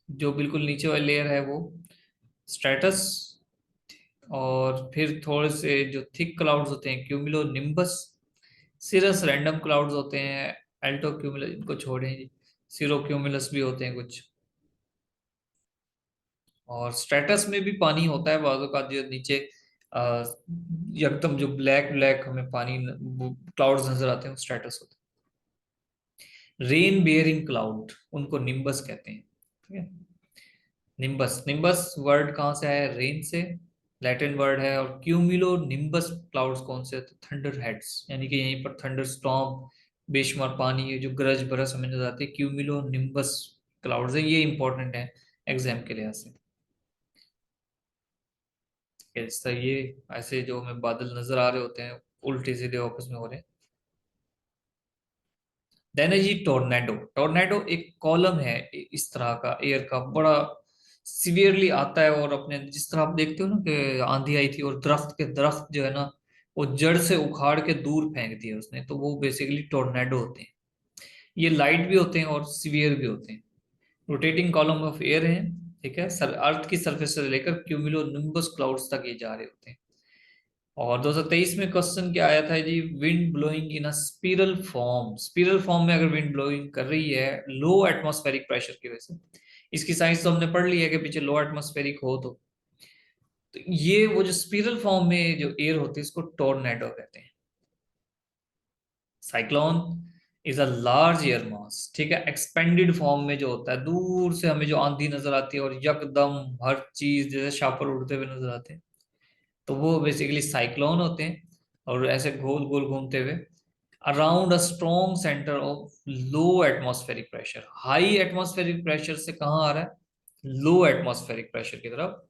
जो बिल्कुल नीचे वाली लेयर है वो स्ट्रेटस, और फिर थोड़े से जो थिक क्लाउड्स होते हैं क्यूमुलो निम्बस। सिरस रैंडम क्लाउड्स होते हैं, एल्टो क्यूमुलस इनको छोड़ें जी, सिरो क्यूमुलस भी होते हैं कुछ। और स्ट्रेटस में भी पानी होता है बाजू का, जो नीचे अ, एकदम जो ब्लैक ब्लैक हमें पानी क्लाउड्स नजर आते हैं वो स्ट्रेटस होते हैं। रेन बियरिंग क्लाउड उनको निम्बस कहते हैं। ठीक है, निम्बस, निम्बस वर्ड कहाँ से आया है, रेन से, लैटिन वर्ड है। और क्यूमुलो निम्बस क्लाउड्स कौन से, तो थंडर हेड्स, यानी कि यहीं पर थंडर स्टॉर्म, बेशुमार पानी, ये जो गरज बरस हमें नजर आती है, क्यूमुलो निम्बस क्लाउड्स है। ये इंपॉर्टेंट है एग्जाम के लिहाज से। इस तरह ये ऐसे जो हमें बादल नजर आ रहे होते हैं उल्टे सीधे आपस में हो रहे हैं। देन है जी टोर्नेडो। टोर्नेडो एक कॉलम है इस तरह का, एयर का, बड़ा सीवियरली आता है। और अपने जिस तरह आप देखते हो ना कि आंधी आई थी और दरख्त जो है ना वो जड़ से उखाड़ के दूर फेंक दिया उसने, तो वो बेसिकली टोर्नेडो होते हैं। ये लाइट भी होते हैं और सीवियर भी होते हैं। रोटेटिंग कॉलम ऑफ एयर है। ठीक है, अर्थ की सरफेस से लेकर क्यूमुलो निम्बस क्लाउड्स तक ये जा रहे होते हैं। और 2023 में क्वेश्चन क्या आया था जी, wind blowing in a spiral form. Spiral form में अगर विंड ब्लोइंग कर रही है लो एटमॉस्फेरिक प्रेशर की वजह से, इसकी साइंस तो हमने पढ़ ली है कि पीछे लो एटमॉस्फेरिक हो तो ये वो जो स्पिरल फॉर्म में जो एयर होती है इसको टोर्नेडो कहते हैं। Cyclone is a large air mass. ठीक है, एक्सपेंडेड फॉर्म में जो होता है, दूर से हमें जो आंधी नजर आती है और यकदम हर चीज जैसे शापर उड़ते हुए नजर आते हैं, तो वो बेसिकली साइक्लोन होते हैं। और ऐसे गोल गोल घूमते हुए around a strong centre of low atmospheric pressure. High atmospheric pressure से कहाँ आ रहा है, लो एटमॉस्फेरिक प्रेशर की तरफ।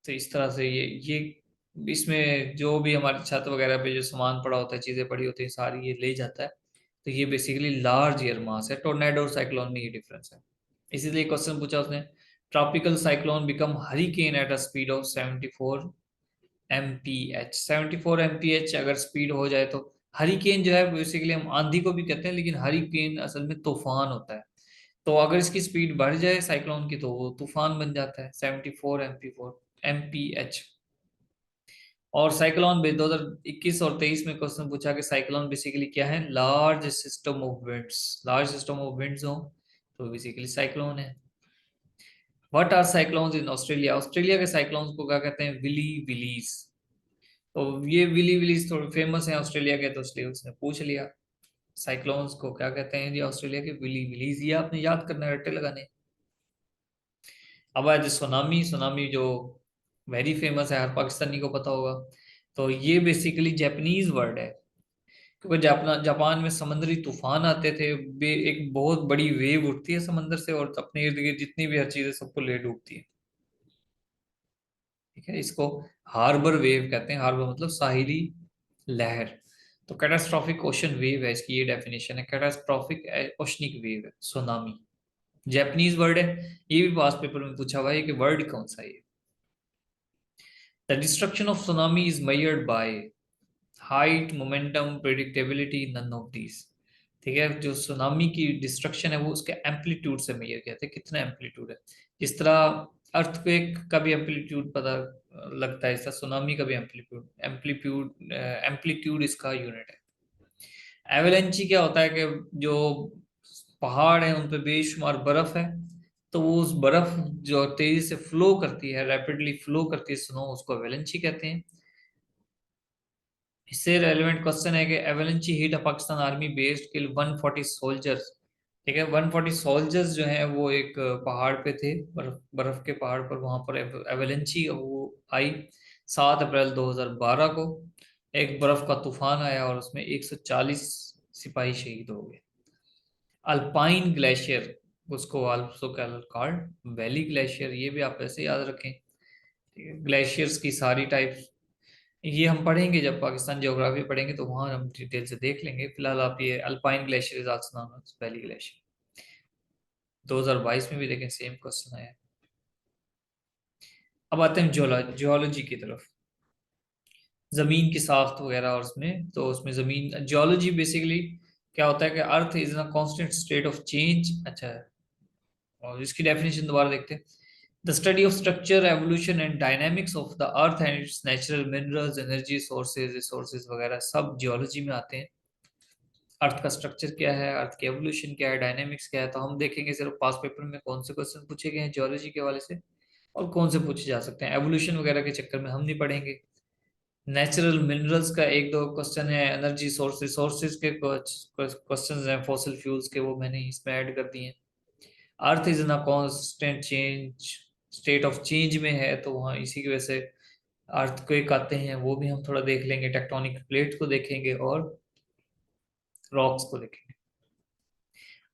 तो इस तरह से ये इसमें जो भी हमारी छत वगैरह पे जो सामान पड़ा होता है, चीजें पड़ी होती है, सारी ये ले जाता है। तो ये बेसिकली लार्ज एयर मास है। टोर्नेडो और साइक्लोन में ये डिफरेंस है। इसीलिए क्वेश्चन पूछा उसने, tropical cyclone become hurricane at a speed of 74 MPH. 74 MPH अगर स्पीड हो जाए तो हरिकेन जो है बेसिकली हम आंधी को भी कहते हैं, लेकिन हरिकेन असल में तूफान होता है। तो अगर इसकी स्पीड बढ़ जाए साइक्लोन की तो वो तूफान बन जाता है 74 MP4। MPH। और साइक्लोन भी 2021 और 23 में क्वेश्चन पूछा कि साइक्लोन बेसिकली क्या है, large system of winds, large system of winds हो तो बेसिकली साइक्लोन है। What are cyclones in Australia, Australia के साइक्लोन्स को क्या कहते हैं, विली विलीज। तो ये विली विलीज थोड़े फेमस हैं ऑस्ट्रेलिया के, तो इसलिए उसने पूछ लिया साइक्लोन्स को क्या कहते हैं जी ऑस्ट्रेलिया के, विली विलीज। ये आपने याद करना है, रट्टे लगाने। अब आज सुनामी, सुनामी जो वेरी फेमस है, हर पाकिस्तानी को पता होगा। तो ये बेसिकली जापानीज वर्ड है, क्योंकि जापान जापान में समुद्री तूफान आते थे, एक बहुत बड़ी वेव उठती है समंदर से और अपने इर्द गिर्द जितनी भी हर चीज है सबको ले डूबती है। ठीक है, इसको हार्बर वेव कहते हैं, हार्बर मतलब साहिली लहर। तो कैटास्ट्रॉफिक ओशन वेव है, इसकी ये डेफिनेशन है, कैटास्ट्रॉफिक ओशनिक वेव है सुनामी। जापानीज वर्ड है, ये भी पास पेपर में पूछा हुआ है कि वर्ड कौन सा है ये। The destruction of tsunami is measured by height, momentum, predictability, none of these. ठीक है, जो सुनामी की डिस्ट्रक्शन है वो उसके एम्पलीट्यूड से मेजर कहते हैं, कितना एम्पलीट्यूड है। जिस तरह अर्थक्वेक का भी एम्पलीट्यूड पता लगता है, इसका सुनामी का भी एम्पलीट्यूड एम्पलीट्यूड एम्पलीट्यूड इसका यूनिट है। एवलांची क्या होता है कि जो पहाड़ है उन पे बेशुमार बर्फ है, तो वो उस बर्फ जो तेजी से फ्लो करती है, रैपिडली फ्लो करती है स्नो, उसको एवलांची कहते हैं। इससे रेलेवेंट क्वेश्चन है कि avalanche hit a Pakistan army based kill 140 soldiers. ठीक है, 140 सोल्जर्स जो हैं वो एक पहाड़ पे थे, बर्फ बर्फ के पहाड़ पर, वहां पर एवलांची वो आई 7 अप्रैल 2012 को। एक बर्फ का तूफान आया और उसमें 140 सिपाही शहीद हो गए। अल्पाइन ग्लेशियर, उसको आल्सो कॉल्ड वैली ग्लेशियर, ये भी आप ऐसे याद रखें। ठीक है, ग्लेशियर्स की सारी टाइप्स ये हम पढ़ेंगे, जब पाकिस्तान ज्योग्राफी पढ़ेंगे तो वहां हम डिटेल से देख लेंगे। फिलहाल आप ये alpine glacier is also known as valley glacier. 2022 में भी देखें सेम क्वेश्चन आया है। अब आते हैं जियोलॉजी की तरफ, जमीन की साख्त वगैरह, और उसमें तो उसमें जमीन जियोलॉजी बेसिकली क्या होता है कि earth is in constant state of change. अच्छा है, और इसकी डेफिनेशन दोबारा देखते हैं। The study of structure, evolution and dynamics of the earth and it's natural minerals, energy sources, resources वगैरह सब जियोलॉजी में आते हैं। अर्थ का स्ट्रक्चर क्या है, अर्थ की एवोल्यूशन क्या है, डायनेमिक्स क्या है, तो हम देखेंगे सिर्फ पास पेपर में कौन से क्वेश्चन पूछे गए हैं जियोलॉजी के हवाले से और कौन से पूछे जा सकते हैं। एवोल्यूशन वगैरह के चक्कर में हम नहीं पढ़ेंगे। नेचुरल मिनरल्स का एक दो क्वेश्चन है, एनर्जी सोर्सेज सोर्सेज के कुछ क्वेश्चन हैं, फॉसिल फ्यूल्स के, वो मैंने इसमें ऐड कर दिए हैं। Earth is in a constant change, state of change में है, तो वहाँ इसी की वजह से अर्थक्वेक आते हैं, वो भी हम थोड़ा देख लेंगे। टेक्टोनिक प्लेट को देखेंगे और रॉक्स को देखेंगे।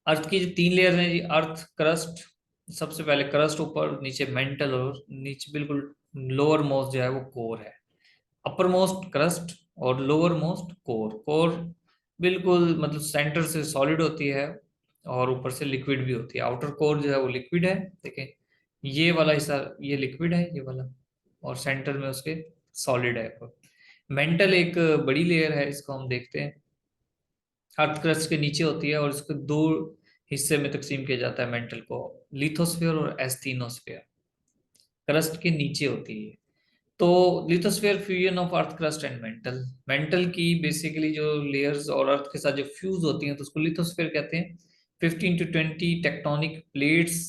अर्थ की जो 3 लेयर हैं जी, अर्थ क्रस्ट, सबसे पहले क्रस्ट ऊपर, नीचे मेंटल, और नीचे बिल्कुल लोअर मोस्ट जो है वो कोर है। अपर मोस्ट क्रस्ट और लोअर मोस्ट कोर। कोर बिल्कुल मतलब सेंटर से सॉलिड होती है और ऊपर से लिक्विड भी होती है। आउटर कोर जो है वो लिक्विड है, देखें ये वाला हिस्सा ये लिक्विड है ये वाला, और सेंटर में उसके सॉलिड है। मेंटल एक बड़ी लेयर है, इसको हम देखते हैं, अर्थ क्रस्ट के नीचे होती है और इसको 2 हिस्से में तकसीम किया जाता है मेंटल को, लिथोस्फीयर और एस्थीनोस्फीयर। क्रस्ट के नीचे होती है। तो lithosphere fusion of earth crust and mental, mental की बेसिकली जो लेयर्स और अर्थ के साथ जो फ्यूज होती हैं तो उसको लिथोस्फीयर कहते हैं। 15 to 20 टेक्टोनिक प्लेट्स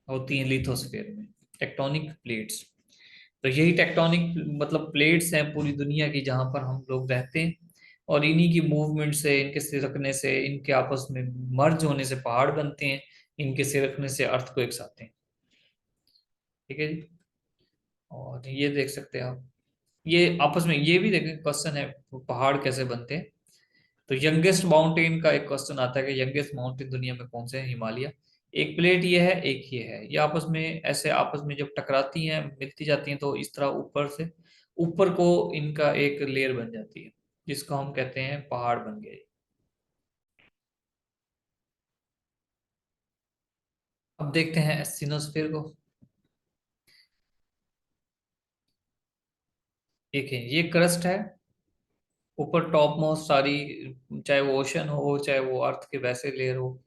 होती हैं लिथोस्फीयर में, टेक्टोनिक प्लेट्स। तो यही टेक्टोनिक मतलब प्लेट्स हैं पूरी दुनिया की जहां पर हम लोग रहते हैं, और इन्हीं की मूवमेंट से, इनके सिरकने से, इनके आपस में मर्ज होने से पहाड़ बनते हैं, इनके सिरकने से अर्थक्वेक्स आते हैं। ठीक है जी, और ये देख सकते हैं आप, ये आपस में ये भी देखें क्वेश्चन है पहाड़ कैसे बनते हैं। तो यंगेस्ट माउंटेन का एक क्वेश्चन आता है कि यंगेस्ट माउंटेन दुनिया में कौन से है, हिमालय। एक प्लेट ये है, एक ये है, ये आपस में ऐसे आपस में जब टकराती हैं, मिलती जाती हैं, तो इस तरह ऊपर से ऊपर को इनका एक लेयर बन जाती है, जिसको हम कहते हैं पहाड़ बन गए। अब देखते हैं एस्थिनोस्फीयर को। एक है ये क्रस्ट है, ऊपर टॉप मोस्ट सारी, चाहे वो ओशन हो चाहे वो अर्थ के वैसे लेयर हो,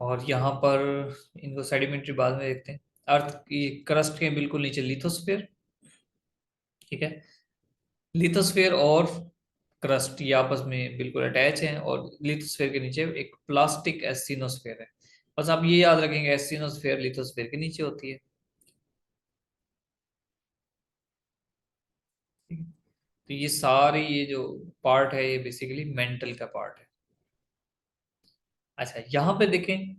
और यहाँ पर इनको सेडिमेंट्री बाद में देखते हैं। अर्थ की क्रस्ट के बिल्कुल नीचे लिथोस्फीयर, ठीक है। लिथोस्फेयर और क्रस्ट ये आपस में बिल्कुल अटैच हैं, और लिथोस्फेयर के नीचे एक प्लास्टिक एस्टिनोस्फेयर है। बस आप ये याद रखेंगे, एस्टिनोस्फेयर लिथोस्फेयर के नीचे होती है। ठीक है? तो ये सारी ये जो पार्ट है ये बेसिकली मेंटल का पार्ट है। अच्छा, यहाँ पे देखें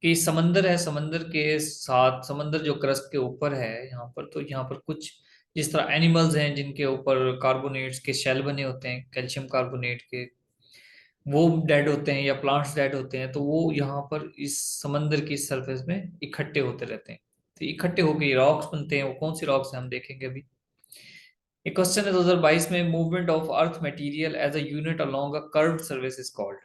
कि समंदर है, समंदर के साथ समंदर जो क्रस्ट के ऊपर है यहाँ पर, तो यहाँ पर कुछ जिस तरह एनिमल्स हैं जिनके ऊपर कार्बोनेट्स के शेल बने होते हैं, कैल्शियम कार्बोनेट के, वो डेड होते हैं, या प्लांट्स डेड होते हैं, तो वो यहाँ पर इस समंदर की सरफेस में इकट्ठे होते रहते हैं। तो इकट्ठे होकर रॉक्स बनते हैं। वो कौन सी रॉक्स हैं हम देखेंगे अभी। एक क्वेश्चन है 2022 में, movement of earth material as a unit along a curved surface is called.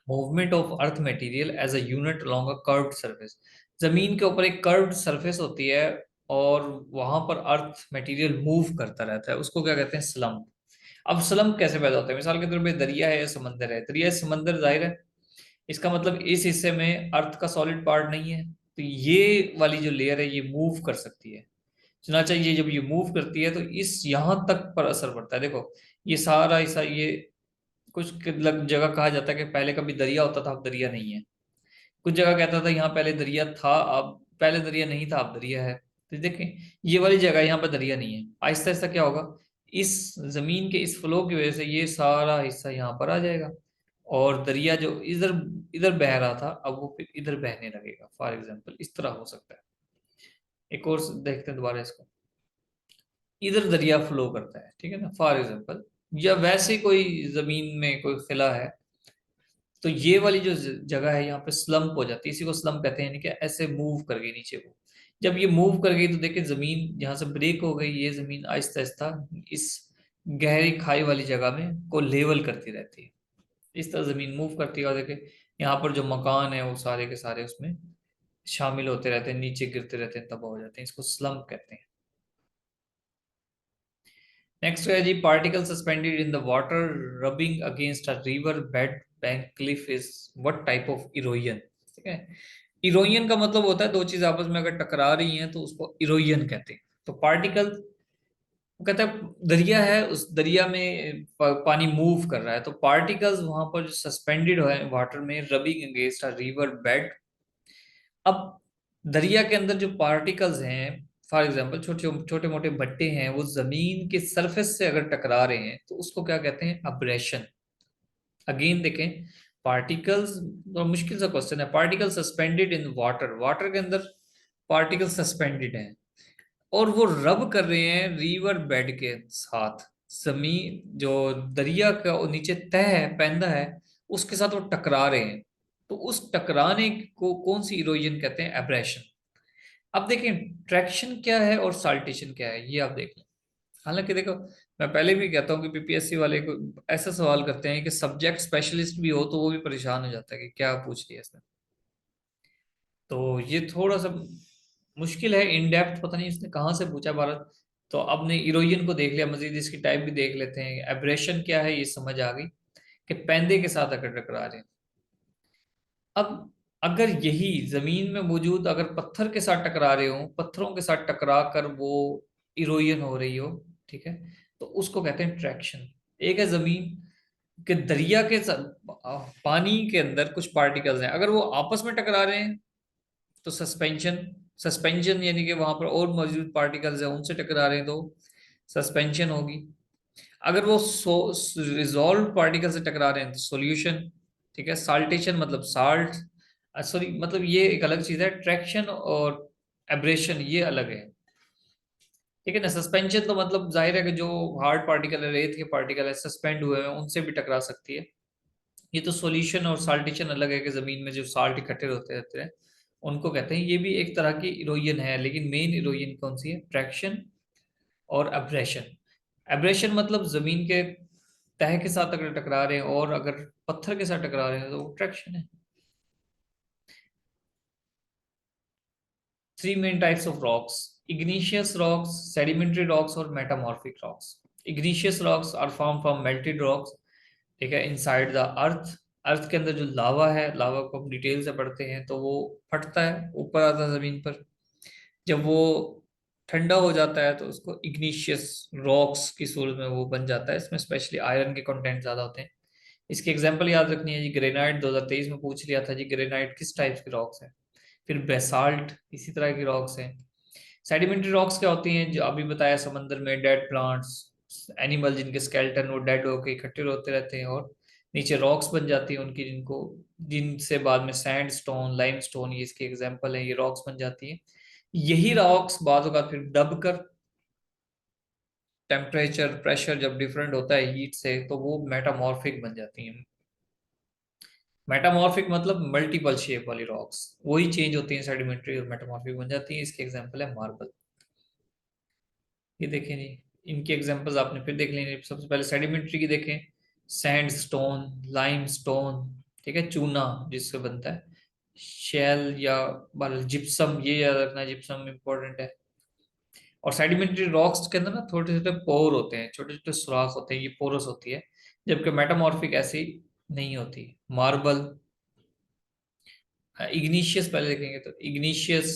Movement of earth material as a unit along a curved surface. जमीन के ऊपर एक कर्व्ड सरफेस होती है, और वहां पर अर्थ मटेरियल मूव करता रहता है, उसको क्या कहते हैं, स्लम्प। अब स्लम्प कैसे पैदा होता है, मिसाल के तौर पे दरिया है या समंदर है, दरिया समंदर जाहिर है, इसका मतलब इस हिस्से में अर्थ का सॉलिड पार्ट नहीं है, तो ये वाली जो लेयर है ये मूव कर सकती है। सुना चाहिए, जब ये मूव करती है तो इस यहाँ तक पर असर पड़ता है। देखो, ये सारा ऐसा ये कुछ जगह कहा जाता है कि पहले कभी दरिया होता था, अब दरिया नहीं है। कुछ जगह कहता था यहाँ पहले दरिया था, अब पहले दरिया नहीं था, अब दरिया है। तो देखें, ये वाली जगह यहाँ पर दरिया नहीं है, आहिस्ता आहिस्ता क्या होगा, इस जमीन के इस फ्लो की वजह से ये सारा हिस्सा यहाँ पर आ जाएगा, और दरिया जो इधर इधर बह रहा था अब वो फिर इधर बहने लगेगा। फॉर एग्जाम्पल इस तरह हो सकता है। एक और देखते हैं दोबारा इसको। इधर दरिया फ्लो करता है, ठीक है ना, फॉर एग्जाम्पल, या वैसे कोई जमीन में कोई खिला है, तो ये वाली जो जगह है यहाँ पे स्लम्प हो जाती है, इसी को स्लम्प कहते हैं, यानी कि ऐसे मूव कर गई नीचे को। जब ये मूव कर गई तो देखिए जमीन यहाँ से ब्रेक हो गई, ये जमीन आहिस्ता आहिस्ता इस गहरी खाई वाली जगह में को लेवल करती रहती है। इस तरह जमीन मूव करती है, और देखिए यहाँ पर जो मकान है वो सारे के सारे उसमें शामिल होते रहते हैं, नीचे गिरते रहते हैं, तबाह हो जाते हैं, इसको स्लम्प कहते हैं। नेक्स्ट है जी, particle suspended in the water rubbing against a river bed bank cliff is what type of erosion. ठीक है, इरोजन का मतलब होता है दो चीज आपस में अगर टकरा रही हैं तो उसको इरोजन कहते हैं। तो पार्टिकल, वो कहता है दरिया है, उस दरिया में पानी मूव कर रहा है, तो पार्टिकल्स वहां पर जो सस्पेंडेड है वाटर में rubbing against a river bed. अब दरिया के अंदर जो पार्टिकल्स हैं, फॉर एग्जांपल छोटे छोटे मोटे भट्टे हैं, वो जमीन के सरफेस से अगर टकरा रहे हैं तो उसको क्या कहते हैं, अब्रेशन। अगेन देखें, पार्टिकल्स, मुश्किल सा क्वेश्चन है, particle suspended in water, water के अंदर पार्टिकल सस्पेंडेड हैं, और वो रब कर रहे हैं रिवर बेड के साथ, जमीन जो दरिया का वो नीचे तह है, पैंदा है, उसके साथ वो टकरा रहे हैं। तो उस टकराने को कौन सी इरोजन कहते हैं, एब्रेशन। अब देखें, ट्रैक्शन क्या है और साल्टेशन क्या है, ये आप देख लें। हालांकि देखो, मैं पहले भी कहता हूँ कि पीपीएससी वाले को ऐसा सवाल करते हैं कि सब्जेक्ट स्पेशलिस्ट भी हो तो वो भी परेशान हो जाता है कि क्या पूछ लिया इसने। तो ये थोड़ा सा मुश्किल है, इन डेप्थ पता नहीं इसने कहाँ से पूछा भारत। तो अब ने इरोजन को देख लिया, मजीद इसकी टाइप भी देख लेते हैं। एब्रेशन क्या है ये समझ आ गई, कि पैंदे के साथ अगर टकरा रहे हैं। अब अगर यही जमीन में मौजूद अगर पत्थर के साथ टकरा रहे हो, पत्थरों के साथ टकरा कर वो इरोजन हो रही हो, ठीक है, तो उसको कहते हैं ट्रैक्शन। एक है जमीन के दरिया के पानी के अंदर कुछ पार्टिकल्स हैं, अगर वो आपस में टकरा रहे हैं तो सस्पेंशन। सस्पेंशन यानी कि वहां पर और मौजूद पार्टिकल्स हैं उनसे टकरा रहे हैं तो सस्पेंशन होगी। अगर वो रिजॉल्व पार्टिकल से टकरा रहे हैं तो सॉल्यूशन। ठीक है, साल्टेशन मतलब साल्ट, सॉरी मतलब ये एक अलग चीज है, ट्रैक्शन और एब्रेशन ये अलग है। ठीक है ना, सस्पेंशन तो मतलब जाहिर है कि जो हार्ड पार्टिकल है, रेत के पार्टिकल है, सस्पेंड हुए हैं उनसे भी टकरा सकती है। ये तो सॉल्यूशन और साल्टेशन अलग है, कि जमीन में जो साल्ट इकट्ठे होते रहते हैं उनको कहते हैं। ये भी एक तरह की इरोजन है, लेकिन मेन इरोजन कौन सी है, ट्रैक्शन और एब्रेशन। एब्रेशन मतलब जमीन के तह के साथ अगर टकरा रहे हैं, और अगर पत्थर के साथ टकरा रहे हैं तो वो ट्रैक्शन है। Three main types of rocks, igneous rocks, sedimentary rocks और metamorphic rocks. Igneous rocks are form from melted rocks, ठीक है, इनसाइड द अर्थ। अर्थ के अंदर जो लावा है, लावा को हम डिटेल से पढ़ते हैं तो वो फटता है, ऊपर आता है जमीन पर। जब वो ठंडा हो जाता है तो उसको इग्निशियस रॉक्स की सूरत में वो बन जाता है। इसमें स्पेशली आयरन के कंटेंट ज्यादा होते हैं। इसकी एग्जांपल याद रखनी है जी, ग्रेनाइट 2023 में पूछ लिया था जी, ग्रेनाइट किस टाइप की रॉक्स है। फिर बेसाल्ट इसी तरह की रॉक्स हैं। सेडिमेंट्री रॉक्स क्या होती हैं, जो अभी बताया, समंदर में डेड प्लांट्स, एनिमल जिनके स्केलेटन वो डेड होके इकट्ठे होते रहते हैं और नीचे रॉक्स बन जाती हैं उनकी, जिनको जिनसे बाद में सैंड स्टोन, लाइम स्टोन, ये इसके एग्जाम्पल है, ये रॉक्स बन जाती हैं। यही रॉक्स बाद का फिर दब कर, टेम्परेचर प्रेशर जब डिफरेंट होता है हीट से, तो वो मेटामॉर्फिक बन जाती हैं। मेटामॉर्फिक मतलब मल्टीपल शेप वाली रॉक्स, वही चेंज होती हैं सेडिमेंट्री और मेटामॉर्फिक बन जाती हैं। इसके एग्जांपल है मार्बल। ये देखें जी, इनके एग्जांपल्स आपने फिर देख लेंगे। सबसे पहले सेडिमेंट्री की देखें, सैंड स्टोन, लाइम स्टोन, ठीक है, चूना जिससे बनता है, शेल या जिप्सम, ये याद रखना, जिप्सम इंपॉर्टेंट है। और सेडिमेंट्री रॉक्स के अंदर ना छोटे छोटे पोर होते हैं, छोटे छोटे सुराख होते हैं, ये पोरस होती है, जबकि मेटामॉर्फिक ऐसी नहीं होती। मार्बल, इग्निशियस पहले देखेंगे तो इग्निशियस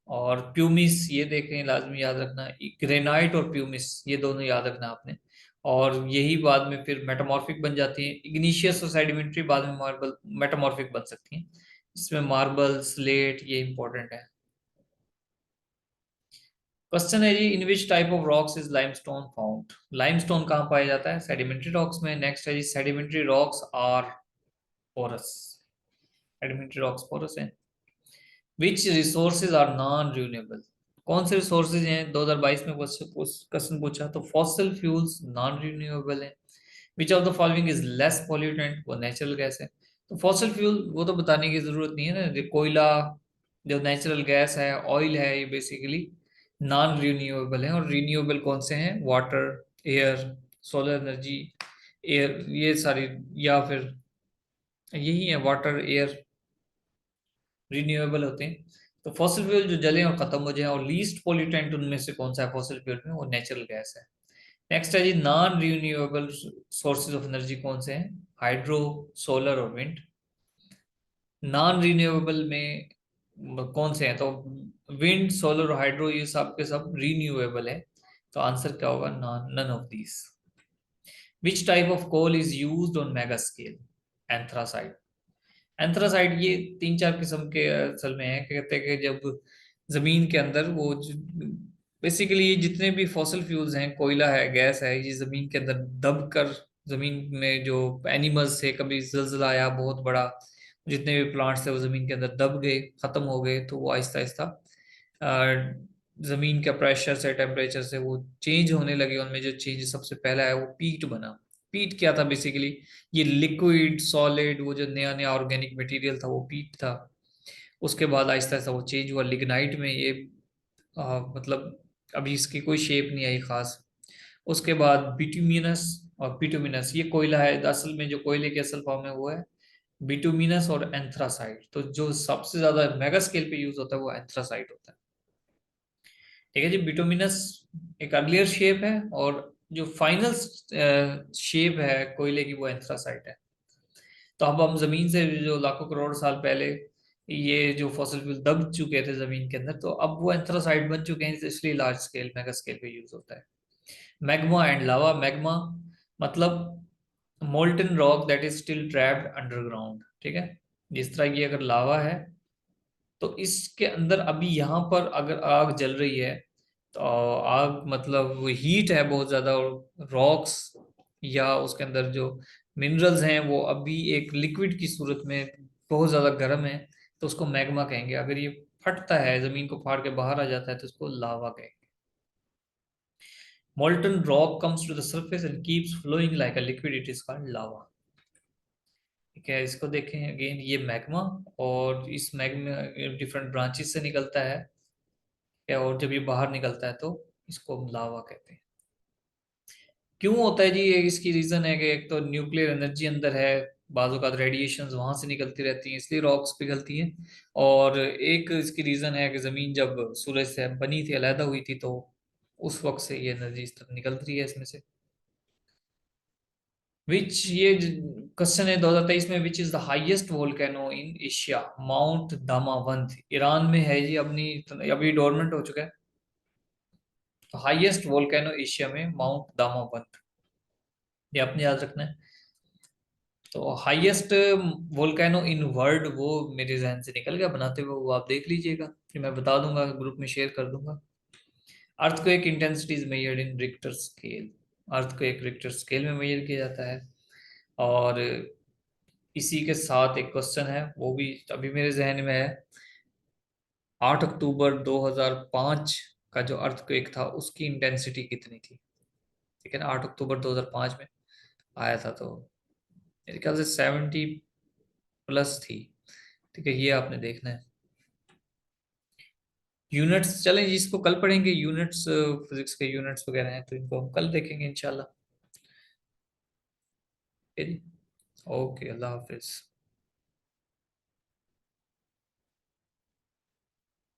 और प्यूमिस, ये देखें, लाजमी याद रखना। ग्रेनाइट और प्यूमिस ये दोनों याद रखना आपने। और यही बाद में फिर मेटामॉर्फिक बन जाती हैं। इग्निशियस और सेडिमेंट्री बाद में मार्बल मेटामॉर्फिक बन सकती हैं। इसमें मार्बल, स्लेट, ये इंपॉर्टेंट है। क्वेश्चन है जी, in which type of rocks is limestone found. Limestone कहाँ पाया जाता है, सेडिमेंट्री रॉक्स में। नेक्स्ट है जी, sedimentary rocks are porous. Sedimentary rocks porous है। Which resources are non renewable. कौन से रिसोर्सेज हैं, 2022 में क्वेश्चन पूछा, तो फॉसिल फ्यूल्स नॉन रिन्यूएबल है। विच of the following is less pollutant, वो नेचुरल गैस है। तो फॉसिल फ्यूल वो तो बताने की जरूरत नहीं है ना, जो कोयला, जो नेचुरल गैस है, ऑयल है, ये बेसिकली नॉन रिन्यूएबल है। और रिन्यूएबल कौन से हैं, water, air, solar energy, air, ये सारी, या फिर यही है, वाटर, एयर, रिन्यूएबल होते हैं। तो फॉसिल फ्यूल जो जले और खत्म हो जाए, और लीस्ट पॉल्यूटेंट उनमें से कौन सा है फॉसिल फ्यूल में, वो नेचुरल गैस है। नेक्स्ट है जी, non renewable sources of energy कौन से हैं, हाइड्रो, सोलर और विंड। नॉन रिन्यूएबल में कौन से हैं, तो विंड, सोलर और हाइड्रो, ये सब के सब रिन्यूएबल है। तो आंसर क्या होगा, non, none of these. Which type of coal is used on mega scale, anthracite. Anthracite ये तीन चार किस्म के असल में है। कहते हैं कि जब जमीन के अंदर वो, बेसिकली ये जितने भी फॉसिल फ्यूल्स हैं, कोयला है, गैस है, ये जमीन के अंदर दब कर, जमीन में जो एनिमल्स थे, कभी जलजला आया बहुत बड़ा, जितने भी प्लांट्स थे वो जमीन के अंदर दब गए, खत्म हो गए, तो वो आहिस्ता आहिस्ता जमीन के प्रेशर से, टेम्परेचर से वो चेंज होने लगे। उनमें जो चेंज सबसे पहला है वो पीट बना। पीट क्या था बेसिकली, ये लिक्विड सॉलिड, वो जो नया नया ऑर्गेनिक मटेरियल था वो पीट था। उसके बाद आहिस्ता आहिस्ता वो चेंज हुआ लिग्नाइट में। ये मतलब अभी इसकी कोई शेप नहीं आई खास। उसके बाद बिटुमिनस और पिटुमिनस, ये कोयला है असल में, जो कोयले के असल फॉर्म है वो है बिटुमिनस और एंथ्रासाइट। तो जो सबसे ज्यादा मेगा स्केल पे यूज होता है वो एंथ्रासाइट होता है। ठीक है जी, बिटुमिनस एक अर्लियर शेप है, और जो फाइनल शेप है कोयले की वो एंथ्रासाइट है। तो अब हम जमीन से जो लाखों करोड़ साल पहले ये जो फॉसिल फ्यूल दब चुके थे जमीन के अंदर, तो अब वो एंथ्रासाइट बन चुके हैं, इसलिए लार्ज स्केल, मेगा स्केल पे यूज होता है। Magma and lava. मैग्मा मतलब molten rock that is still trapped underground, ठीक है। जिस तरह ये अगर लावा है, तो इसके अंदर अभी यहाँ पर अगर आग जल रही है, तो आग मतलब वो हीट है बहुत ज्यादा, और रॉक्स या उसके अंदर जो मिनरल्स हैं वो अभी एक लिक्विड की सूरत में बहुत ज्यादा गर्म है, तो उसको मैग्मा कहेंगे। अगर ये फटता है, जमीन को फाड़ के बाहर आ जाता है, तो उसको लावा कहेंगे। molten rock comes to the surface and keeps flowing like a liquid, it is called lava। ठीक है, इसको देखें अगेन, ये मैग्मा, और इस मैग्मा डिफरेंट ब्रांचेस से निकलता है, क्या, और जब ये बाहर निकलता है तो इसको हम लावा कहते हैं। क्यों होता है जी, ये इसकी रीजन है कि एक तो न्यूक्लियर एनर्जी अंदर है, बाजू का रेडिएशन वहां से निकलती रहती हैं, इसलिए रॉक्स पिघलती हैं। और एक इसकी रीजन है कि जमीन जब सूरज से बनी थी, अलहदा हुई थी, तो उस वक्त से ये एनर्जी इस तरह निकल रही है इसमें से। विच, ये क्वेश्चन है 2023 में, which is the highest volcano in Asia. Mount Damavand Iran में है जी, अपनी अभी डोरमेंट हो चुका है। तो हाईएस्ट वोल्केनो एशिया में माउंट दामाबंद, ये आपने याद रखना है। तो हाईएस्ट वोल्केनो इन वर्ल्ड वो मेरे जहन से निकल गया बनाते हुए, वो आप देख लीजिएगा, फिर मैं बता दूंगा, ग्रुप में शेयर कर दूंगा। Earthquake intensity is measured in Richter scale, earthquake Richter scale में मेजर किया जाता है। और इसी के साथ एक क्वेश्चन है, वो भी अभी मेरे जहन में है, 8 अक्टूबर 2005 का जो अर्थक्वेक था उसकी इंटेंसिटी कितनी थी? ठीक है ना, 8 अक्टूबर 2005 में आया था, तो मेरे ख्याल से 70 प्लस थी। ठीक है, ये आपने देखना है। यूनिट्स चलें जी, इसको कल पढ़ेंगे, यूनिट्स फिजिक्स के यूनिट्स वगैरह हैं तो इनको हम कल देखेंगे इंशाल्लाह। ओके, अल्लाह हाफिज।